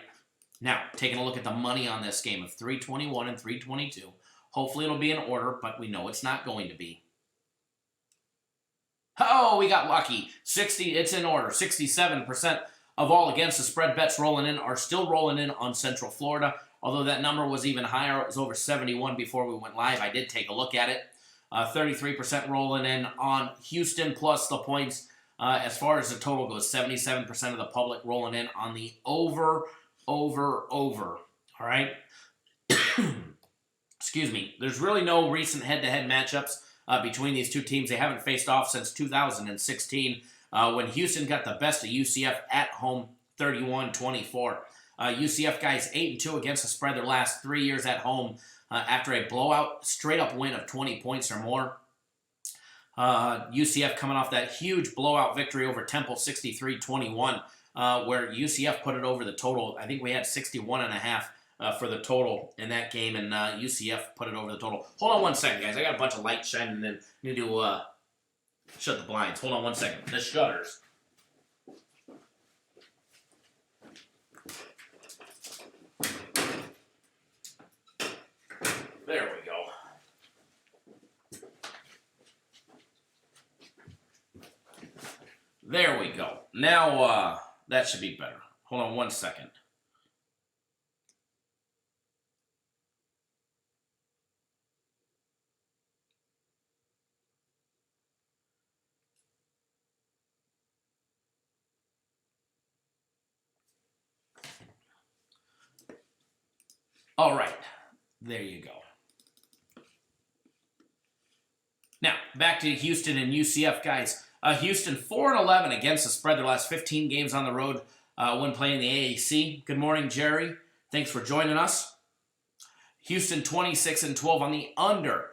Now, taking a look at the money on this game of 321 and 322. Hopefully it'll be in order, but we know it's not going to be. Oh, we got lucky. It's in order. 67% of all against the spread bets rolling in are still rolling in on Central Florida, although that number was even higher. It was over 71 before we went live. I did take a look at it. 33% rolling in on Houston plus the points. As far as the total goes, 77% of the public rolling in on the over. All right? Excuse me. There's really no recent head-to-head matchups between these two teams. They haven't faced off since 2016 when Houston got the best of UCF at home, 31-24. UCF guys 8-2 against the spread their last 3 years at home after a blowout, straight-up win of 20 points or more. UCF coming off that huge blowout victory over Temple, 63-21, where UCF put it over the total. I think we had 61.5 for the total in that game, and UCF put it over the total. Hold on one second, guys. I got a bunch of light shining in. Need to shut the blinds. Hold on one second. The shutters. There we go. There we go. Now, that should be better. Hold on one second. All right. There you go. Now, back to Houston and UCF, guys. Houston 4-11 against the spread their last 15 games on the road when playing the AAC. Good morning, Jerry. Thanks for joining us. Houston 26-12 on the under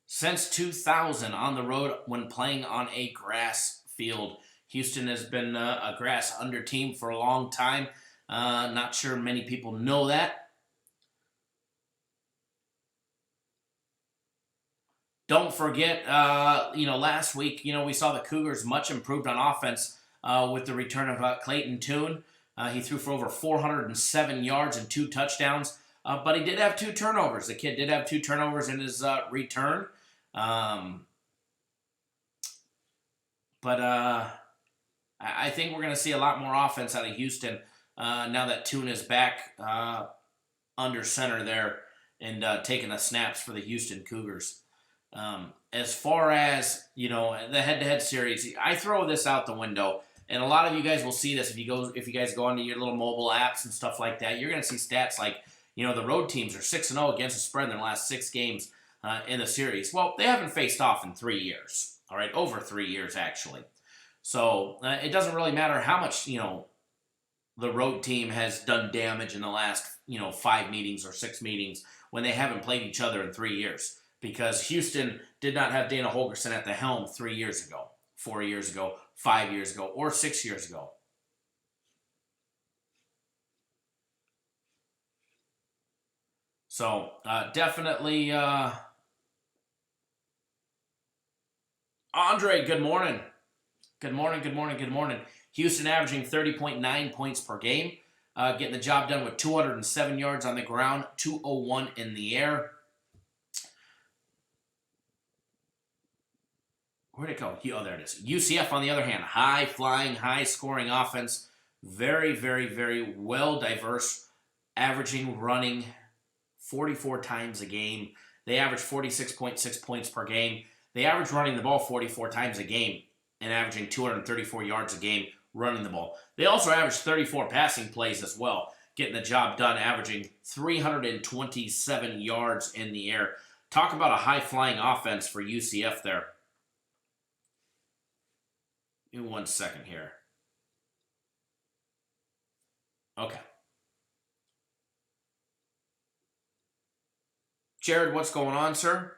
since 2000 on the road when playing on a grass field. Houston has been a grass under team for a long time. Not sure many people know that. Don't forget, last week, we saw the Cougars much improved on offense with the return of Clayton Tune. He threw for over 407 yards and 2 touchdowns, but he did have 2 turnovers. The kid did have 2 turnovers in his return. But I think we're going to see a lot more offense out of Houston now that Toon is back under center there and taking the snaps for the Houston Cougars. As far as, the head-to-head series, I throw this out the window, and a lot of you guys will see this if you guys go onto your little mobile apps and stuff like that. You're going to see stats like, the road teams are 6-0 against the spread in their last 6 games in the series. Well, they haven't faced off in 3 years, all right, over 3 years actually. So it doesn't really matter how much, the road team has done damage in the last, 5 meetings or 6 meetings when they haven't played each other in 3 years. Because Houston did not have Dana Holgorsen at the helm 3 years ago, 4 years ago, 5 years ago, or 6 years ago. So definitely, Andre, good morning. Good morning. Houston averaging 30.9 points per game, getting the job done with 207 yards on the ground, 201 in the air. Where'd it go? Oh, there it is. UCF, on the other hand, high-flying, high-scoring offense. Very, very, very well-diverse, running 44 times a game. They average 46.6 points per game. They average running the ball 44 times a game and averaging 234 yards a game running the ball. They also average 34 passing plays as well, getting the job done, averaging 327 yards in the air. Talk about a high-flying offense for UCF there. Give me 1 second here. Okay. Jared, what's going on, sir?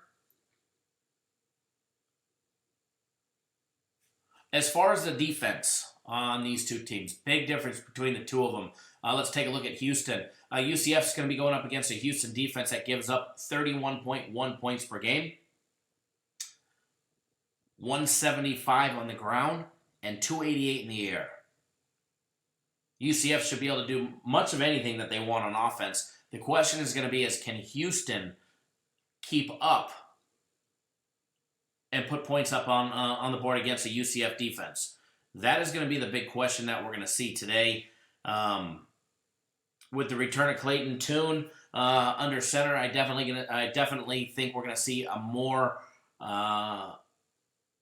As far as the defense on these two teams, big difference between the two of them. Let's take a look at Houston. UCF is going to be going up against a Houston defense that gives up 31.1 points per game, 175 on the ground, and 288 in the air. UCF should be able to do much of anything that they want on offense. The question is going to be can Houston keep up and put points up on the board against a UCF defense? That is going to be the big question that we're going to see today. With the return of Clayton Tune under center, I definitely think we're going to see a more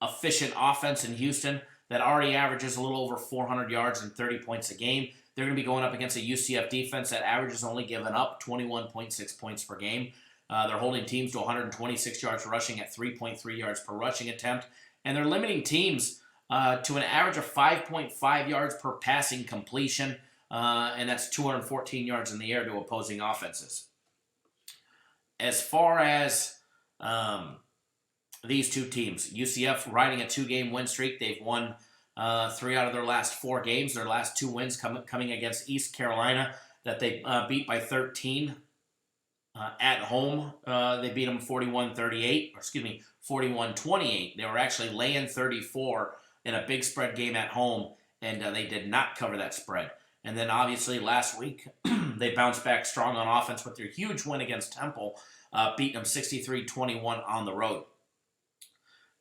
efficient offense in Houston that already averages a little over 400 yards and 30 points a game. They're going to be going up against a UCF defense that averages only giving up 21.6 points per game. They're holding teams to 126 yards rushing at 3.3 yards per rushing attempt. And they're limiting teams to an average of 5.5 yards per passing completion. And that's 214 yards in the air to opposing offenses. As far as these two teams, UCF riding a 2-game win streak. They've won 3 out of their last 4 games. Their last 2 wins coming against East Carolina that they beat by 13 at home. They beat them 41-28. They were actually laying 34 in a big spread game at home, and they did not cover that spread. And then obviously last week they bounced back strong on offense with their huge win against Temple, beating them 63-21 on the road.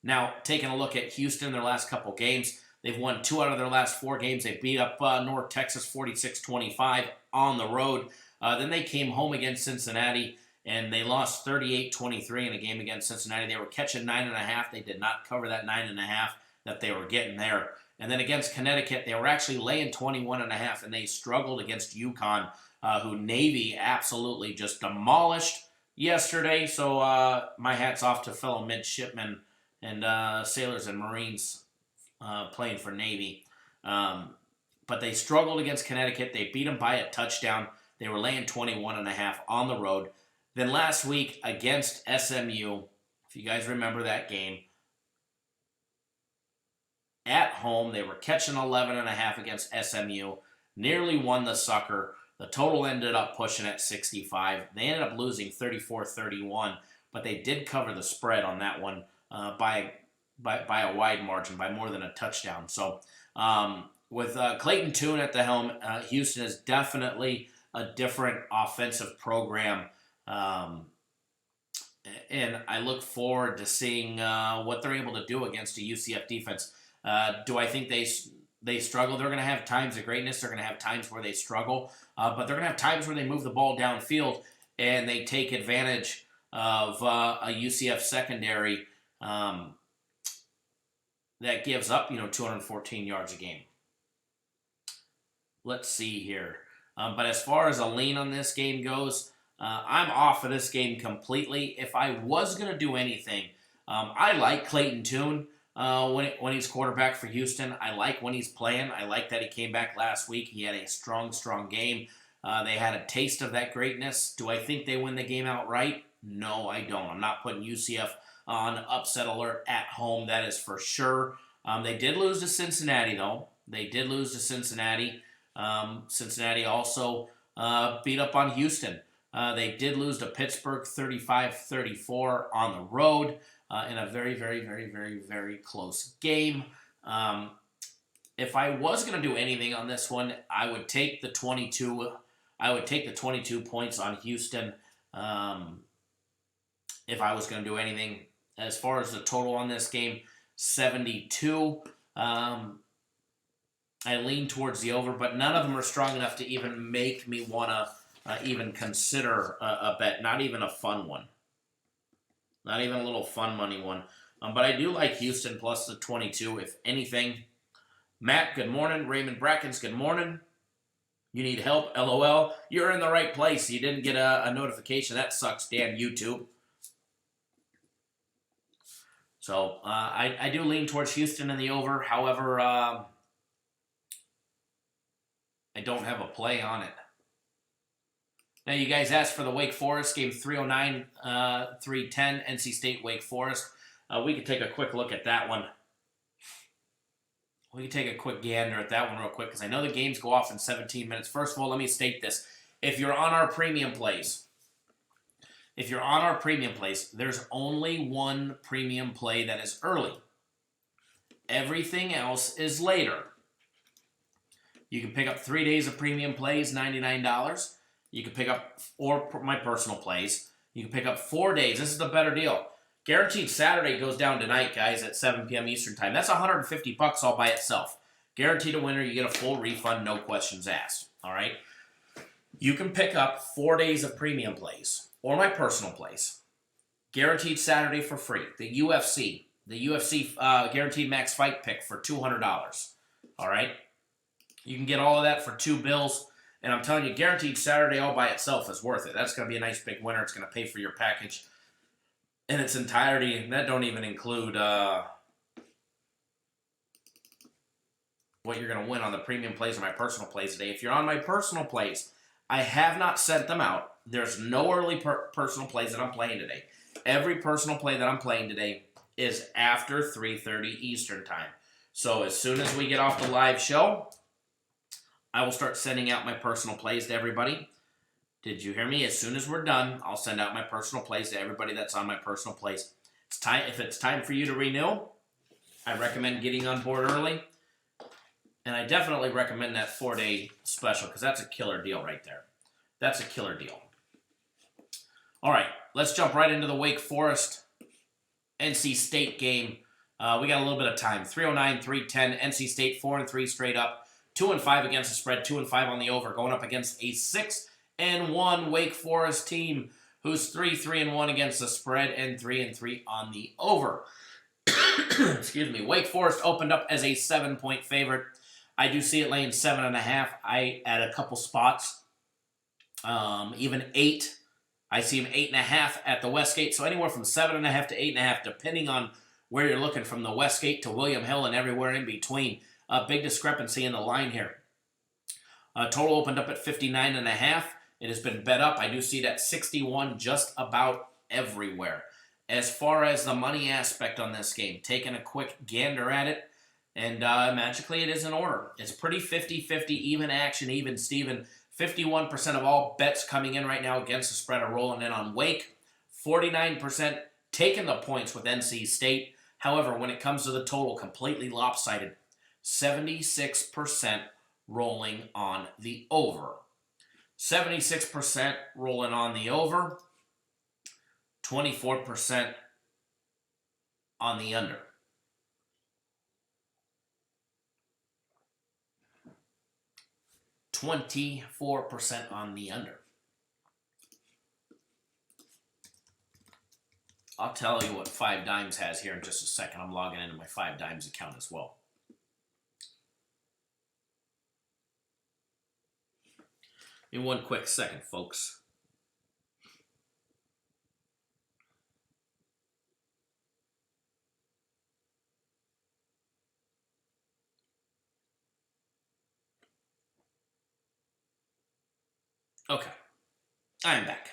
Now, taking a look at Houston, their last couple games, they've won 2 out of their last 4 games. They beat up North Texas 46-25 on the road. Then they came home against Cincinnati, and they lost 38-23 in a game against Cincinnati. They were catching 9.5. They did not cover that 9.5 that they were getting there. And then against Connecticut, they were actually laying 21.5, and they struggled against UConn, who Navy absolutely just demolished yesterday. So my hat's off to fellow midshipmen and sailors and Marines playing for Navy. But they struggled against Connecticut. They beat them by a touchdown. They were laying 21.5 on the road. Then last week against SMU, if you guys remember that game, at home, they were catching 11.5 against SMU, nearly won the sucker. The total ended up pushing at 65. They ended up losing 34-31, but they did cover the spread on that one by a wide margin, by more than a touchdown. So with Clayton Tune at the helm, Houston is definitely a different offensive program. And I look forward to seeing what they're able to do against a UCF defense. Do I think they struggle. They're going to have times of greatness. They're going to have times where they struggle. But they're going to have times where they move the ball downfield and they take advantage of a UCF secondary that gives up, 214 yards a game. Let's see here. But as far as a lean on this game goes, I'm off of this game completely. If I was going to do anything, I like Clayton Tune when he's quarterback for Houston. I like when he's playing. I like that he came back last week. He had a strong game. They had a taste of that greatness. Do I think they win the game outright? No, I don't. I'm not putting UCF on upset alert at home. That is for sure. They did lose to Cincinnati, though. They did lose to Cincinnati. Cincinnati also beat up on Houston. They did lose to Pittsburgh 35-34 on the road in a very, very, very, very, very close game. If I was going to do anything on this one, I would take the 22. I would take the 22 points on Houston. If I was going to do anything, as far as the total on this game, 72. I lean towards the over, but none of them are strong enough to even make me want to even consider a bet. Not even a fun one. Not even a little fun money one. But I do like Houston plus the 22, if anything. Matt, good morning. Raymond Brackens, good morning. You need help? LOL. You're in the right place. You didn't get a notification. That sucks, damn YouTube. So I do lean towards Houston in the over. However, I don't have a play on it. Now, you guys asked for the Wake Forest game, 309, 310, NC State, Wake Forest. We could take a quick look at that one. We can take a quick gander at that one real quick because I know the games go off in 17 minutes. First of all, let me state this. If you're on our premium plays, there's only one premium play that is early. Everything else is later. You can pick up 3 days of premium plays, $99. You can pick up, or my personal plays, you can pick up 4 days. This is the better deal. Guaranteed Saturday goes down tonight, guys, at 7 p.m. Eastern Time. That's $150 all by itself. Guaranteed a winner, you get a full refund, no questions asked. All right? You can pick up 4 days of premium plays, or my personal plays. Guaranteed Saturday for free. The UFC Guaranteed Max Fight Pick for $200. All right? You can get all of that for $2. And I'm telling you, Guaranteed Saturday all by itself is worth it. That's going to be a nice big winner. It's going to pay for your package in its entirety. And that don't even include what you're going to win on the premium plays or my personal plays today. If you're on my personal plays, I have not sent them out. There's no early personal plays that I'm playing today. Every personal play that I'm playing today is after 3:30 Eastern Time. So as soon as we get off the live show, I will start sending out my personal plays to everybody. Did you hear me? As soon as we're done, I'll send out my personal plays to everybody that's on my personal plays. It's time. If it's time for you to renew, I recommend getting on board early. And I definitely recommend that 4-day special because that's a killer deal right there. That's a killer deal. All right, let's jump right into the Wake Forest NC State game. We got a little bit of time. 309, 310, NC State 4-3 straight up. 2-5 against the spread, 2-5 on the over, going up against a 6-1 Wake Forest team who's 3-1 against the spread and 3-3 on the over. Excuse me. Wake Forest opened up as a 7-point favorite. I do see it laying 7.5. I at a couple spots, even 8. I see them 8.5 at the Westgate. So anywhere from 7.5 to 8.5, depending on where you're looking, from the Westgate to William Hill and everywhere in between. A big discrepancy in the line here. Total opened up at 59.5. It has been bet up. I do see that 61 just about everywhere. As far as the money aspect on this game, taking a quick gander at it, and magically it is in order. It's pretty 50-50, even action, even Steven. 51% of all bets coming in right now against the spread are rolling in on Wake. 49% taking the points with NC State. However, when it comes to the total, completely lopsided. 76% rolling on the over. 76% rolling on the over. 24% on the under. 24% on the under. I'll tell you what 5 Dimes has here in just a second. I'm logging into my 5 Dimes account as well. In one quick second, folks. Okay, I'm back.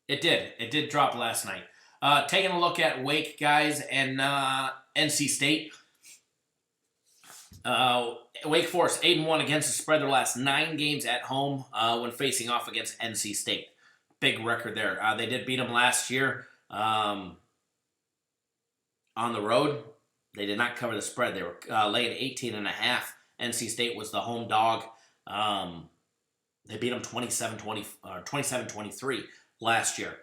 It did drop last night. Taking a look at Wake, guys, and NC State. Wake Forest 8-1 against the spread their last 9 games at home when facing off against NC State. Big record there. They did beat them last year on the road. They did not cover the spread. They were laying 18.5. NC State was the home dog. They beat them 27-23 last year.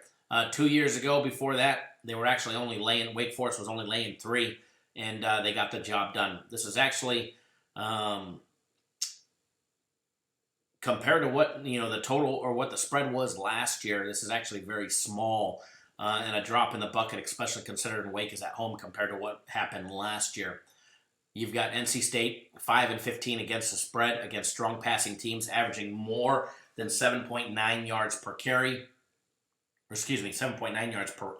2 years ago, before that, they were actually only laying. Wake Forest was only laying 3, and they got the job done. This is actually compared to what the total or what the spread was last year. This is actually very small and a drop in the bucket, especially considering Wake is at home compared to what happened last year. You've got NC State 5-15 against the spread against strong passing teams, averaging more than 7.9 yards per carry. 7.9 yards per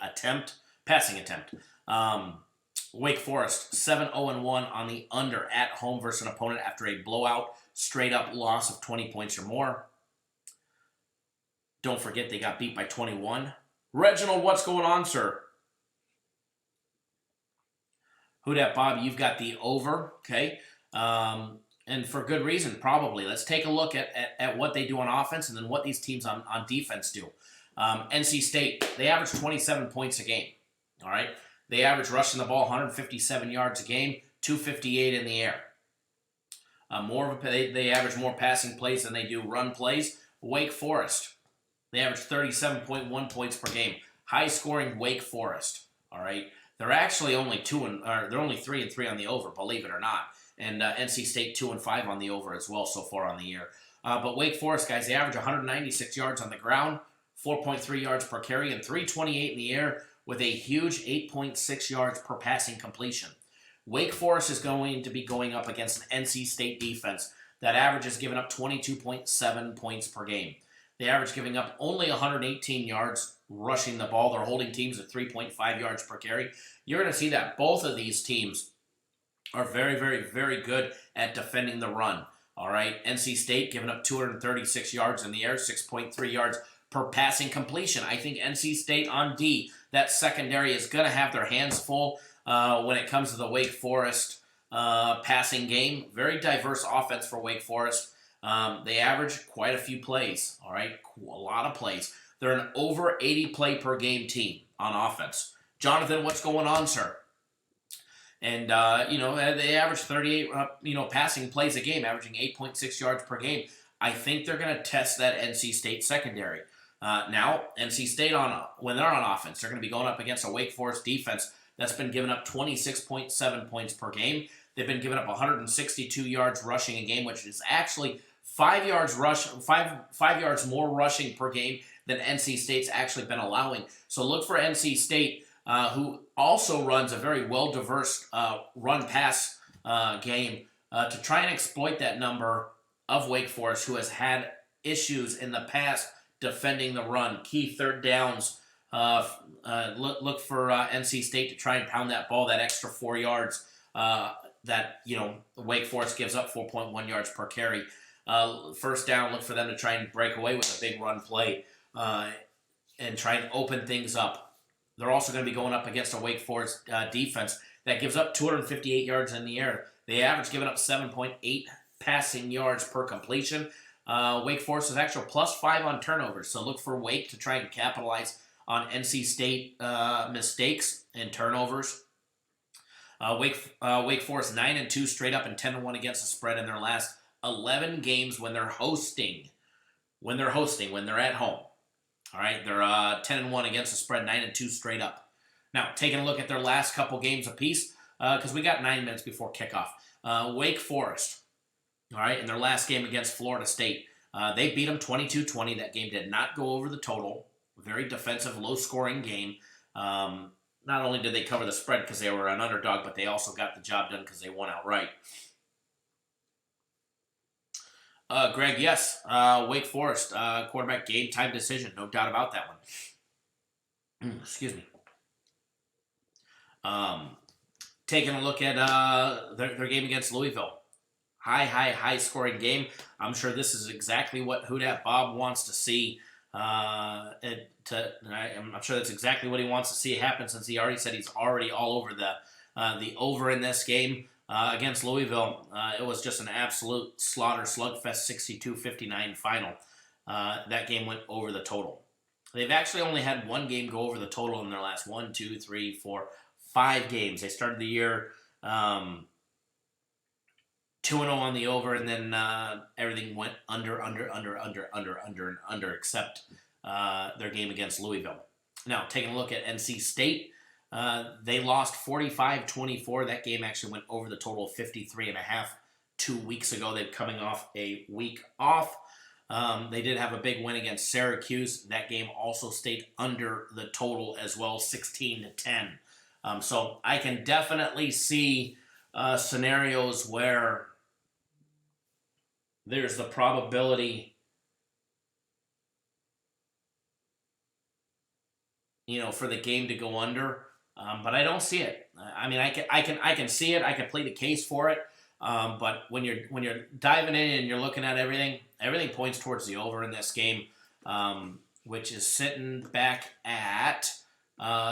passing attempt. Wake Forest 7-0-1 on the under at home versus an opponent after a blowout, straight up loss of 20 points or more. Don't forget they got beat by 21. Reginald, what's going on, sir? Who dat, Bob? You've got the over, okay? And for good reason, probably. Let's take a look at what they do on offense and then what these teams on defense do. NC State, they average 27 points a game, all right? They average rushing the ball 157 yards a game, 258 in the air. They average more passing plays than they do run plays. Wake Forest, they average 37.1 points per game. High-scoring Wake Forest, all right? They're actually only 3-3 on the over, believe it or not. And NC State 2-5 on the over as well so far on the year. But Wake Forest, guys, they average 196 yards on the ground, 4.3 yards per carry, and 328 in the air with a huge 8.6 yards per passing completion. Wake Forest is going to be going up against an NC State defense that averages giving up 22.7 points per game. They average giving up only 118 yards rushing the ball. They're holding teams at 3.5 yards per carry. You're going to see that both of these teams are very, very, very good at defending the run. All right, NC State giving up 236 yards in the air, 6.3 yards per passing completion. I think NC State on D, that secondary is going to have their hands full when it comes to the Wake Forest passing game. Very diverse offense for Wake Forest. They average quite a few plays, all right? A lot of plays. They're an over 80 play per game team on offense. Jonathan, what's going on, sir? And, they average 38, passing plays a game, averaging 8.6 yards per game. I think they're going to test that NC State secondary. Now, NC State, when they're on offense, they're going to be going up against a Wake Forest defense that's been giving up 26.7 points per game. They've been giving up 162 yards rushing a game, which is actually 5 yards more rushing per game than NC State's actually been allowing. So look for NC State, who also runs a very well-diverse run-pass game, to try and exploit that number of Wake Forest, who has had issues in the past defending the run. Key third downs. Look for NC State to try and pound that ball that extra 4 yards that Wake Forest gives up 4.1 yards per carry. First down, look for them to try and break away with a big run play and try and open things up. They're also going to be going up against a Wake Forest defense that gives up 258 yards in the air. They average giving up 7.8 passing yards per completion. Wake Forest is actually +5 on turnovers, so look for Wake to try and capitalize on NC State mistakes and turnovers. Wake Forest 9-2 straight up and 10-1 against the spread in their last 11 games when they're hosting. When they're at home. All right, they're 10-1 against the spread, 9-2 straight up. Now, taking a look at their last couple games apiece, because we got 9 minutes before kickoff. Wake Forest. All right, in their last game against Florida State, they beat them 22-20. That game did not go over the total. Very defensive, low-scoring game. Not only did they cover the spread because they were an underdog, but they also got the job done because they won outright. Greg, yes. Wake Forest, quarterback game time decision. No doubt about that one. Excuse me. Taking a look at their game against Louisville. High scoring game. I'm sure this is exactly what Houdat Bob wants to see. I'm sure that's exactly what he wants to see happen, since he already said he's already all over the over in this game against Louisville. It was just an absolute slaughter, slugfest, 62-59 final. That game went over the total. They've actually only had one game go over the total in their last 5 games. They started the year 2-0 on the over, and then everything went under, except their game against Louisville. Now, taking a look at NC State, they lost 45-24. That game actually went over the total of 53.5 2 weeks ago. They're coming off a week off. They did have a big win against Syracuse. That game also stayed under the total as well, 16-10. So I can definitely see scenarios where there's the probability, for the game to go under, but I don't see it. I mean, I can see it. I can plead a case for it. But when you're diving in and you're looking at everything points towards the over in this game, which is sitting back at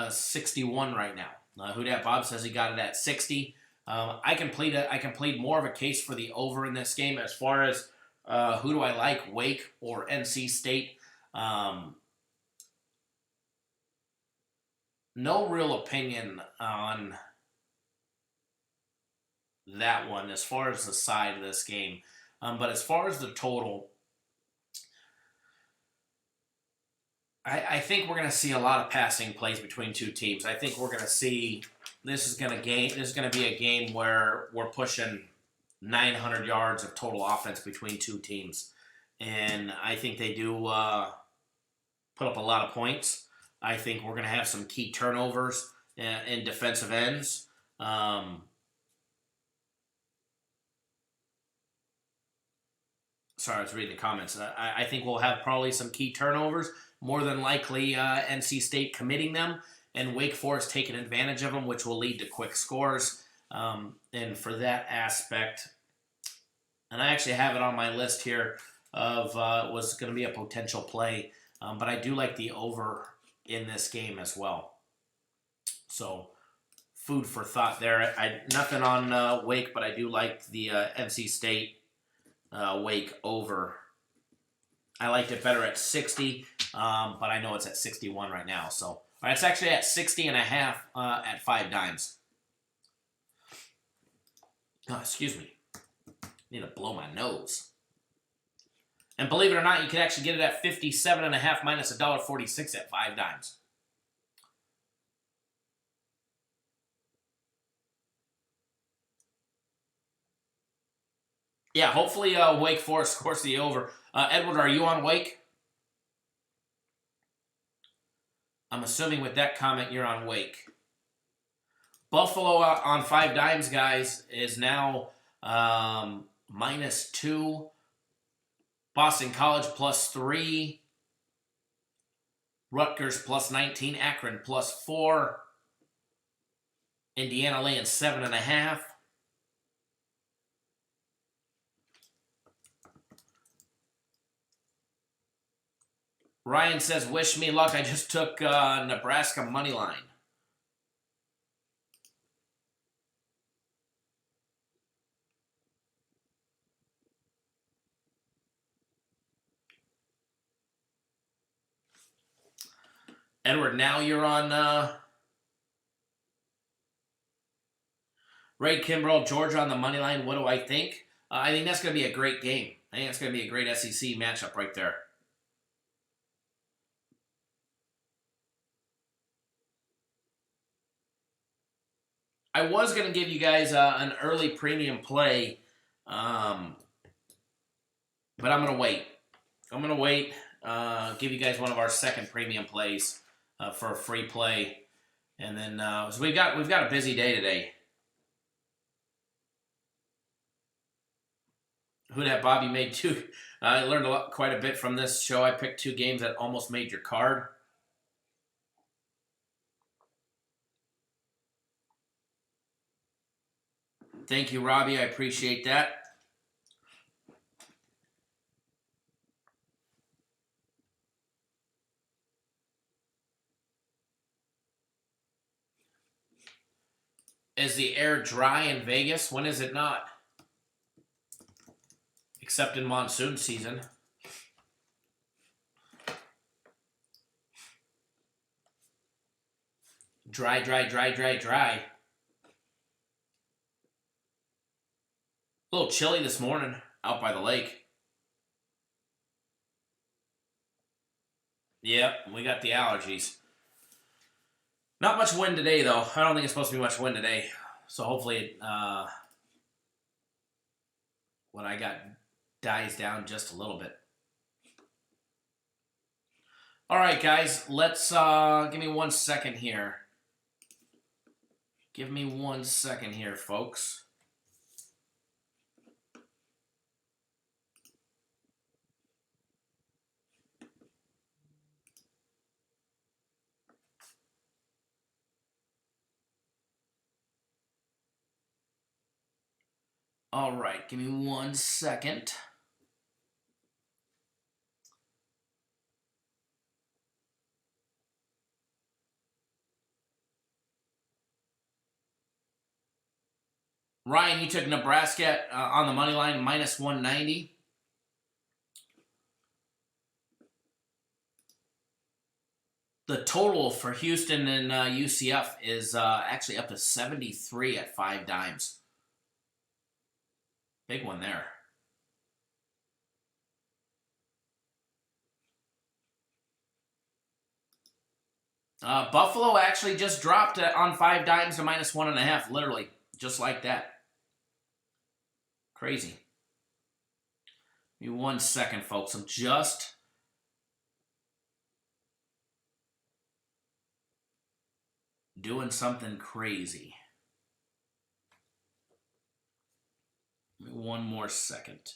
61 right now. Houdat Bob says he got it at 60. I can plead more of a case for the over in this game. As far as who do I like, Wake or NC State? No real opinion on that one as far as the side of this game. But as far as the total, I think we're going to see a lot of passing plays between two teams. I think we're going to see this is going to be a game where we're pushing 900 yards of total offense between two teams, and I think they do put up a lot of points. I think we're going to have some key turnovers in defensive ends. Sorry, I was reading the comments. I think we'll have probably some key turnovers. More than likely, NC State committing them, and Wake Forest taking advantage of them, which will lead to quick scores. And for that aspect, and I actually have it on my list here of was going to be a potential play, but I do like the over in this game as well. So, food for thought there. Nothing on Wake, but I do like the NC State Wake over. I liked it better at 60, but I know it's at 61 right now. So, it's actually at 60.5 at 5 dimes. Oh, excuse me. Need to blow my nose. And believe it or not, you can actually get it at 57.5 minus $1.46 at 5 dimes. Yeah, hopefully Wake Forest scores the over. Edward, are you on Wake? I'm assuming with that comment you're on Wake. Buffalo on 5 dimes, guys, is now -2. Boston College +3. Rutgers +19. Akron +4. Indiana laying 7.5. Ryan says, wish me luck. I just took Nebraska money line. Edward, now you're on Ray Kimbrell, Georgia on the money line. What do I think? I think that's going to be a great game. I think that's going to be a great SEC matchup right there. I was going to give you guys an early premium play But I'm going to wait. I'm going to wait. Give you guys one of our second premium plays for a free play. And then so we've got a busy day today. Who dat Bobby made two. I learned quite a bit from this show. I picked 2 games that almost made your card. Thank you, Robbie. I appreciate that. Is the air dry in Vegas? When is it not? Except in monsoon season. Dry, dry, dry, dry, dry. A little chilly this morning out by the lake. Yep, we got the allergies. Not much wind today, though. I don't think it's supposed to be much wind today. So hopefully what I got dies down just a little bit. All right, guys. Let's give me 1 second here. Give me 1 second here, folks. All right, give me 1 second. Ryan, you took Nebraska on the money line, minus 190. The total for Houston and UCF is actually up to 73 at 5 dimes. Big one there. Buffalo actually just dropped on 5 dimes to minus 1.5, literally, just like that. Crazy. Give me 1 second, folks. I'm just doing something crazy. Give me 1 more second.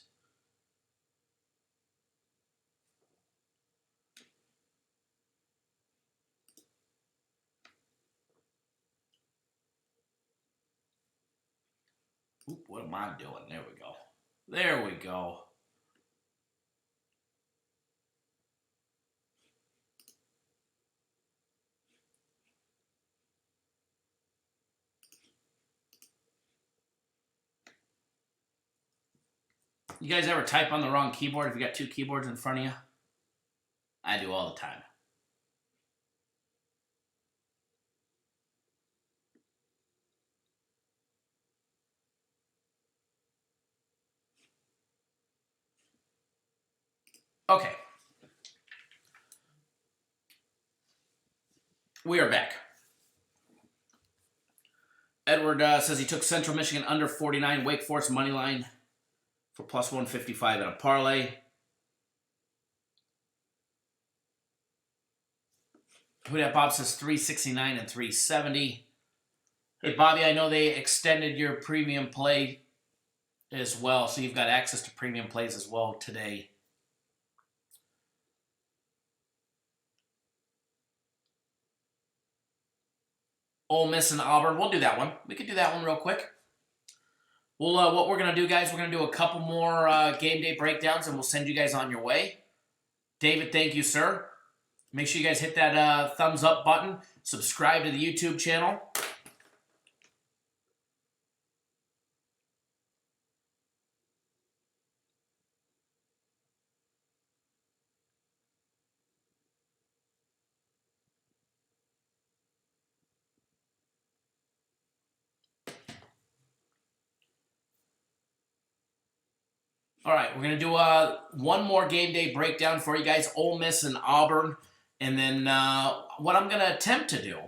Oop, what am I doing? There we go. There we go. You guys ever type on the wrong keyboard if you got 2 keyboards in front of you? I do all the time. Okay. We are back. Edward says he took Central Michigan under 49, Wake Forest money line for plus 155 in a parlay. Who dat Bob says 369 and 370. Hey, Bobby, I know they extended your premium play as well, so you've got access to premium plays as well today. Ole Miss and Auburn. We'll do that one. We could do that one real quick. Well, what we're going to do, guys, we're going to do a couple more game day breakdowns, and we'll send you guys on your way. David, thank you, sir. Make sure you guys hit that thumbs up button. Subscribe to the YouTube channel. All right, we're going to do one more game day breakdown for you guys, Ole Miss and Auburn. And then what I'm going to attempt to do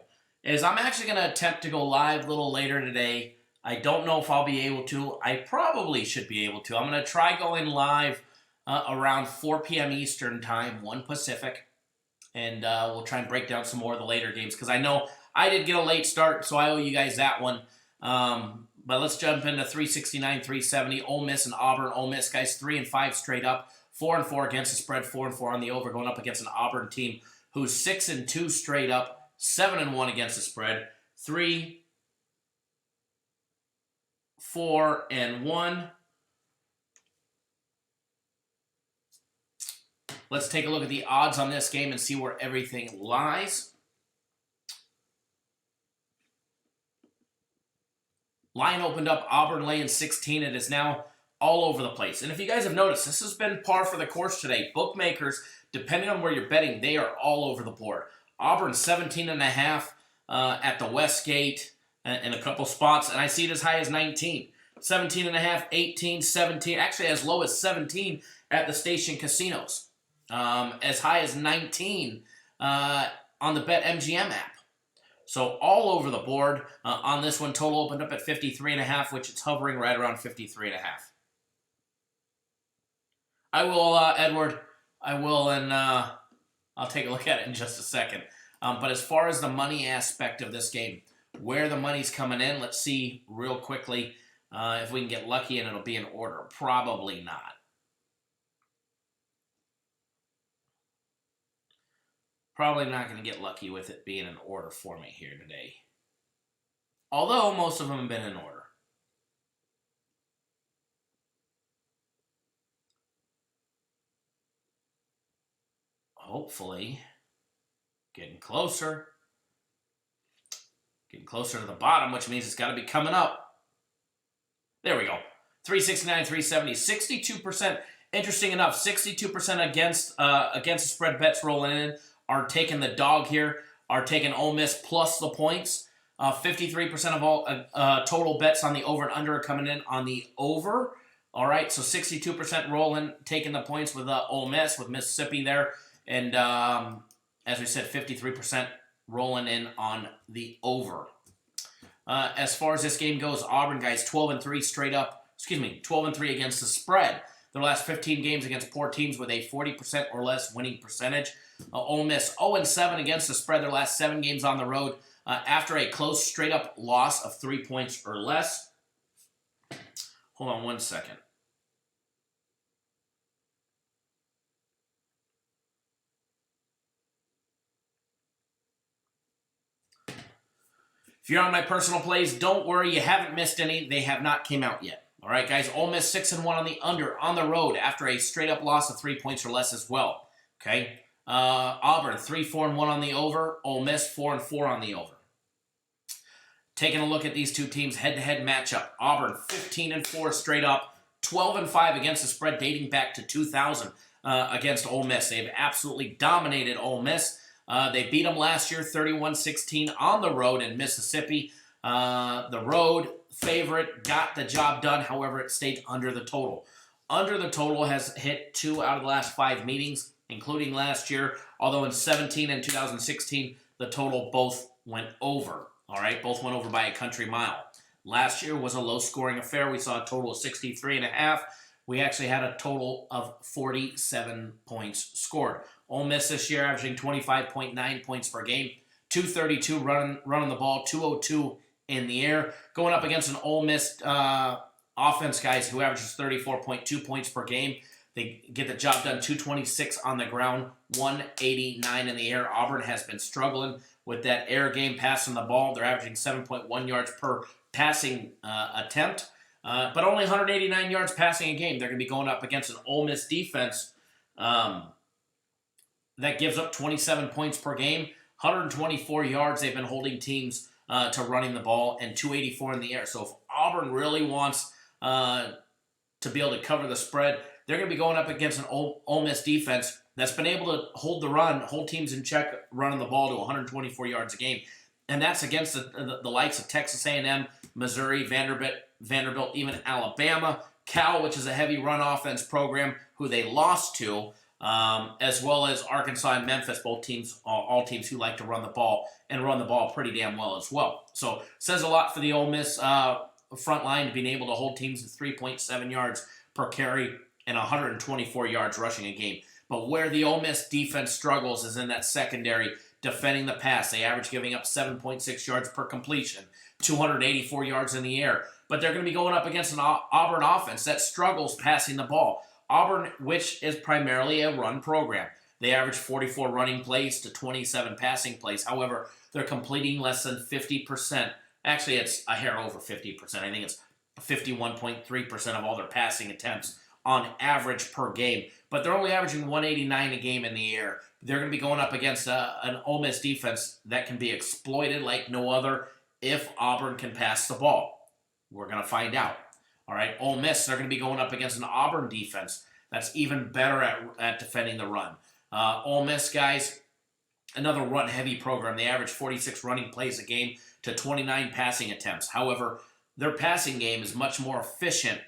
is I'm actually going to attempt to go live a little later today. I don't know if I'll be able to. I probably should be able to. I'm going to try going live around 4 p.m. Eastern time, 1 Pacific. And we'll try and break down some more of the later games because I know I did get a late start, so I owe you guys that one. But let's jump into 369, 370. Ole Miss and Auburn. Ole Miss, guys, 3-5 straight up. 4-4 against the spread, 4-4 on the over, going up against an Auburn team who's 6-2 straight up, 7-1 against the spread. 3, 4, and 1. Let's take a look at the odds on this game and see where everything lies. Line opened up, Auburn laying 16. It is now all over the place. And if you guys have noticed, this has been par for the course today. Bookmakers, depending on where you're betting, they are all over the board. Auburn 17.5 at the Westgate in a couple spots, and I see it as high as 19. 17.5, 18, 17, actually as low as 17 at the station casinos. As high as 19 on the BetMGM app. So all over the board on this one. Total opened up at 53.5, which it's hovering right around 53.5. I will, Edward, and I'll take a look at it in just a second. But as far as the money aspect of this game, where the money's coming in, let's see real quickly if we can get lucky and it'll be in order. Probably not. Probably not going to get lucky with it being in order for me here today. Although most of them have been in order. Hopefully, getting closer. Getting closer to the bottom, which means it's got to be coming up. There we go. 369, 370, 62%. Interesting enough, 62% against the spread bets rolling in are taking the dog here, are taking Ole Miss plus the points. 53% of all total bets on the over and under are coming in on the over. All right, so 62% rolling, taking the points with Ole Miss, with Mississippi there. And as we said, 53% rolling in on the over. As far as this game goes, Auburn, guys, 12-3 straight up. 12-3 against the spread. Their last 15 games against poor teams with a 40% or less winning percentage. Ole Miss 0-7 against the spread. Their last 7 games on the road after a close straight-up loss of 3 points or less. Hold on one second. If you're on my personal plays, don't worry. You haven't missed any. They have not came out yet. All right, guys. Ole Miss 6-1 on the under on the road after a straight-up loss of 3 points or less as well. Okay. Auburn 3-4-1 on the over. Ole Miss 4-4 on the over. Taking a look at these two teams' head-to-head matchup. Auburn 15-4 straight up, 12-5 against the spread dating back to 2000 against Ole Miss. They've absolutely dominated Ole Miss. They beat them last year 31-16 on the road in Mississippi. The road favorite got the job done. However, it stayed under the total. Under the total has hit 2 out of the last 5 meetings, including last year. Although in 17 and 2016, the total both went over. All right, both went over by a country mile. Last year was a low-scoring affair. We saw a total of 63.5. We actually had a total of 47 points scored. Ole Miss this year averaging 25.9 points per game, 232 running the ball, 202 in the air. Going up against an Ole Miss offense, guys, who averages 34.2 points per game. They get the job done, 226 on the ground, 189 in the air. Auburn has been struggling with that air game, passing the ball. They're averaging 7.1 yards per passing attempt, but only 189 yards passing a game. They're going to be going up against an Ole Miss defense that gives up 27 points per game, 124 yards. They've been holding teams to running the ball, and 284 in the air. So if Auburn really wants to be able to cover the spread, they're going to be going up against an Ole Miss defense that's been able to hold the run, hold teams in check, running the ball to 124 yards a game. And that's against the likes of Texas A&M, Missouri, Vanderbilt, even Alabama, Cal, which is a heavy run offense program, who they lost to, as well as Arkansas and Memphis, both teams, all teams who like to run the ball and run the ball pretty damn well as well. So says a lot for the Ole Miss front line, being able to hold teams to 3.7 yards per carry and 124 yards rushing a game. But where the Ole Miss defense struggles is in that secondary, defending the pass. They average giving up 7.6 yards per completion, 284 yards in the air. But they're going to be going up against an Auburn offense that struggles passing the ball. Auburn, which is primarily a run program. They average 44 running plays to 27 passing plays. However, they're completing less than 50%. Actually, it's a hair over 50%. I think it's 51.3% of all their passing attempts on average per game. But they're only averaging 189 a game in the air. They're going to be going up against an Ole Miss defense that can be exploited like no other if Auburn can pass the ball. We're going to find out. All right, Ole Miss, they're going to be going up against an Auburn defense that's even better at defending the run. Ole Miss, guys, another run-heavy program. They average 46 running plays a game to 29 passing attempts. However, their passing game is much more efficient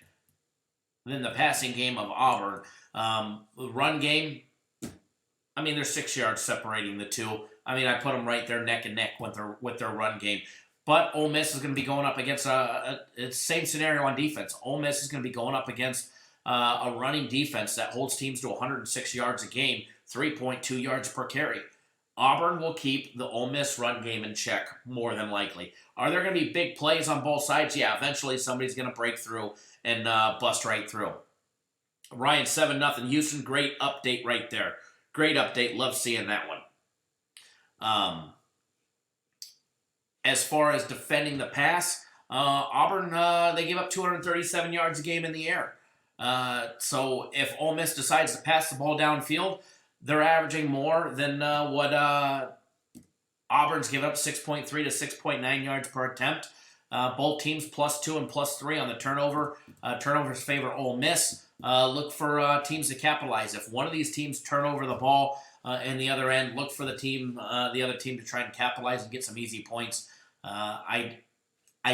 than the passing game of Auburn. The run game, I mean, there's 6 yards separating the two. I mean, I put them right there neck and neck with their run game. But Ole Miss is going to be going up against it's the same scenario on defense. Ole Miss is going to be going up against a running defense that holds teams to 106 yards a game, 3.2 yards per carry. Auburn will keep the Ole Miss run game in check, more than likely. Are there going to be big plays on both sides? Yeah, eventually somebody's going to break through and bust right through. Ryan, 7-0 Houston. Great update right there. Great update. Love seeing that one. As far as defending the pass, Auburn, they give up 237 yards a game in the air. So if Ole Miss decides to pass the ball downfield, they're averaging more than what Auburn's given up, 6.3 to 6.9 yards per attempt. Both teams +2 and +3 on the turnover. Turnovers favor Ole Miss. Look for teams to capitalize. If one of these teams turn over the ball in the other end, look for the other team to try and capitalize and get some easy points. I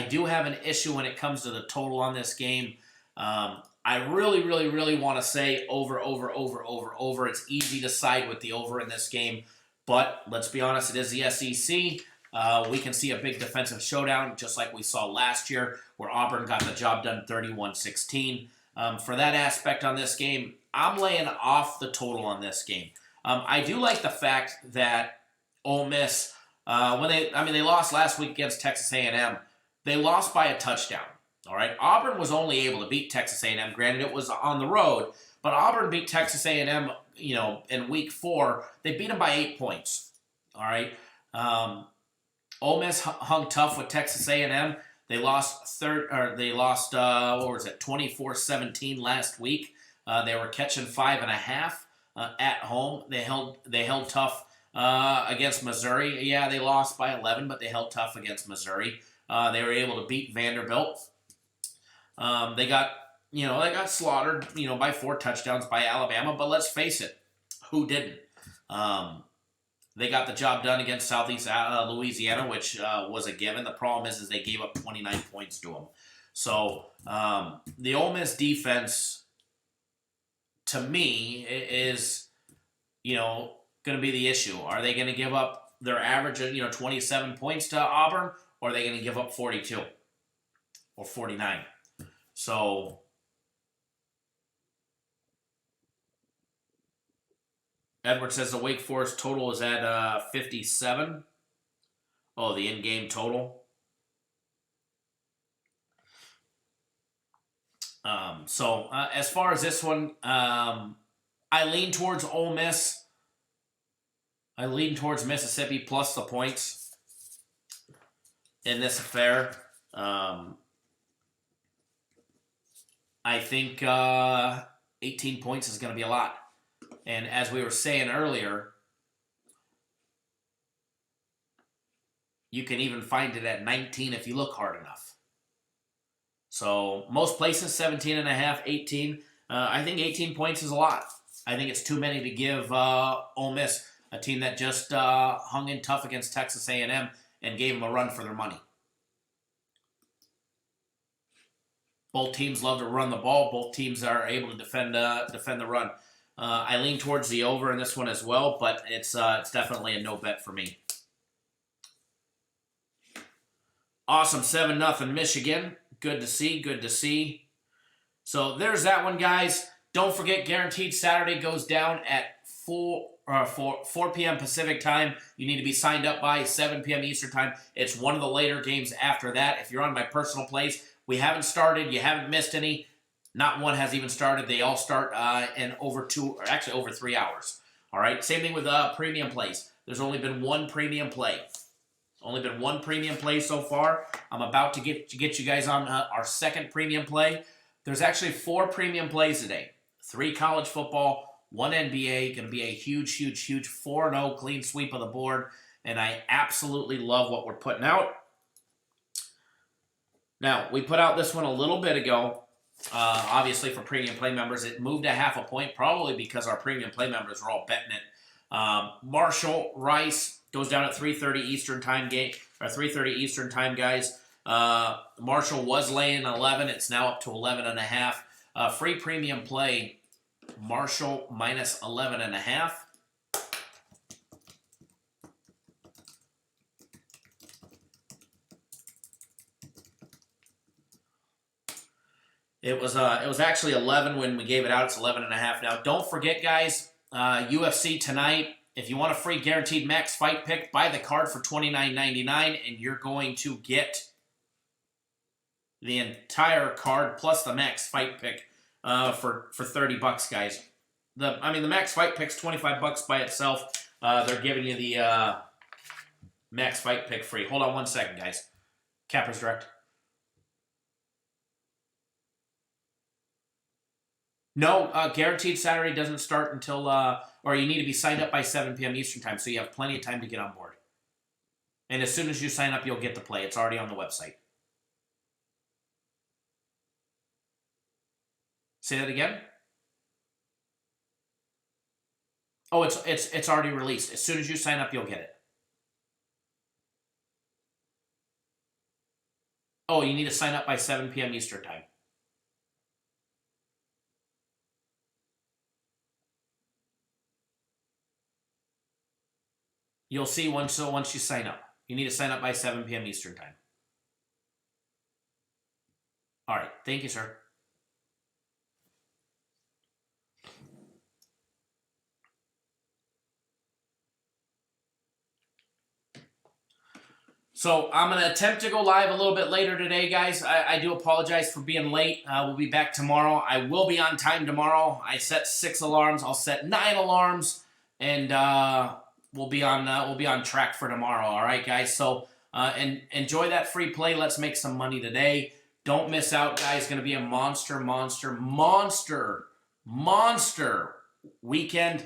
do have an issue when it comes to the total on this game. I really want to say over. It's easy to side with the over in this game, but let's be honest, it is the SEC. We can see a big defensive showdown, just like we saw last year, where Auburn got the job done 31-16. For that aspect on this game, I'm laying off the total on this game. I do like the fact that Ole Miss, they lost last week against Texas A&M. They lost by a touchdown. All right, Auburn was only able to beat Texas A&M. Granted, it was on the road, but Auburn beat Texas A&M. In week 4, they beat them by 8 points. All right, Ole Miss hung tough with Texas A&M. They lost 24-17 last week. They were catching 5.5 at home. They held tough against Missouri. Yeah, they lost by 11, but they held tough against Missouri. They were able to beat Vanderbilt. They got slaughtered, by 4 touchdowns by Alabama. But let's face it, who didn't? They got the job done against Southeast Louisiana, which was a given. The problem is they gave up 29 points to them. So the Ole Miss defense, to me, is going to be the issue. Are they going to give up their average of 27 points to Auburn, or are they going to give up 42 or 49? So Edward says the Wake Forest total is at 57. Oh, the in-game total. As far as this one, I lean towards Ole Miss. I lean towards Mississippi plus the points in this affair. I think 18 points is going to be a lot. And as we were saying earlier, you can even find it at 19 if you look hard enough. So most places, 17.5, 18. I think 18 points is a lot. I think it's too many to give Ole Miss, a team that just hung in tough against Texas A&M and gave them a run for their money. Both teams love to run the ball. Both teams are able to defend the run. I lean towards the over in this one as well, but it's definitely a no bet for me. Awesome, 7-0 Michigan. Good to see. So there's that one, guys. Don't forget, Guaranteed Saturday goes down at 4 p.m. Pacific time. You need to be signed up by 7 p.m. Eastern time. It's one of the later games after that. If you're on my personal plays, we haven't started. You haven't missed any. Not one has even started. They all start in over 3 hours. All right. Same thing with premium plays. There's only been one premium play. Only been one premium play so far. I'm about to get you guys on our second premium play. There's actually 4 premium plays today. 3 college football, 1 NBA. Going to be a huge, huge, huge 4-0 clean sweep of the board. And I absolutely love what we're putting out. Now, we put out this one a little bit ago. Obviously, for premium play members, it moved a half a point, probably because our premium play members were all betting it. Marshall Rice goes down at 3:30 Eastern time game, or 3:30 Eastern time, guys. Marshall was laying 11. It's now up to 11.5. Free premium play, Marshall minus 11.5. It was actually 11 when we gave it out. It's 11.5 now. Don't forget, guys, UFC tonight. If you want a free guaranteed max fight pick, buy the card for $29.99, and you're going to get the entire card plus the max fight pick for $30, guys. The max fight pick's $25 by itself. They're giving you the max fight pick free. Hold on one second, guys. Cappers Direct. No, Guaranteed Saturday doesn't start until, or you need to be signed up by 7 p.m. Eastern time, so you have plenty of time to get on board. And as soon as you sign up, you'll get the play. It's already on the website. Say that again? Oh, it's already released. As soon as you sign up, you'll get it. Oh, you need to sign up by 7 p.m. Eastern time. You'll see once you sign up. You need to sign up by 7 p.m. Eastern time. All right. Thank you, sir. So I'm going to attempt to go live a little bit later today, guys. I do apologize for being late. We'll be back tomorrow. I will be on time tomorrow. I set 6 alarms. I'll set 9 alarms, and we'll be on track for tomorrow. All right, guys. So and enjoy that free play. Let's make some money today. Don't miss out, guys. Going to be a monster weekend.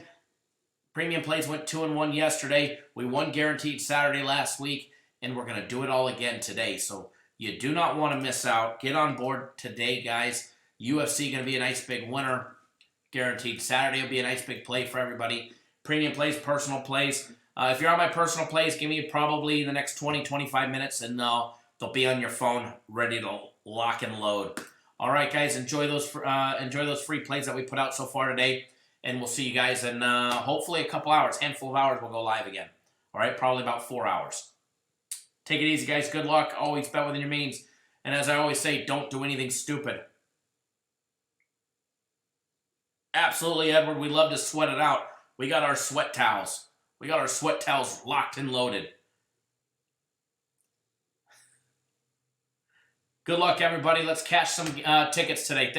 Premium plays went 2-1 yesterday. We won Guaranteed Saturday last week, and we're going to do it all again today. So you do not want to miss out. Get on board today, guys. UFC going to be a nice big winner. Guaranteed Saturday will be a nice big play for everybody. Premium plays, personal plays. If you're on my personal plays, give me probably the next 20-25 minutes, and they'll be on your phone ready to lock and load. All right, guys, enjoy those free plays that we put out so far today, and we'll see you guys in hopefully a couple hours, handful of hours. We'll go live again. All right, probably about 4 hours. Take it easy, guys. Good luck. Always bet within your means, and as I always say, don't do anything stupid. Absolutely, Edward. We love to sweat it out. We got our sweat towels. We got our sweat towels locked and loaded. Good luck, everybody. Let's cash some tickets today. Thank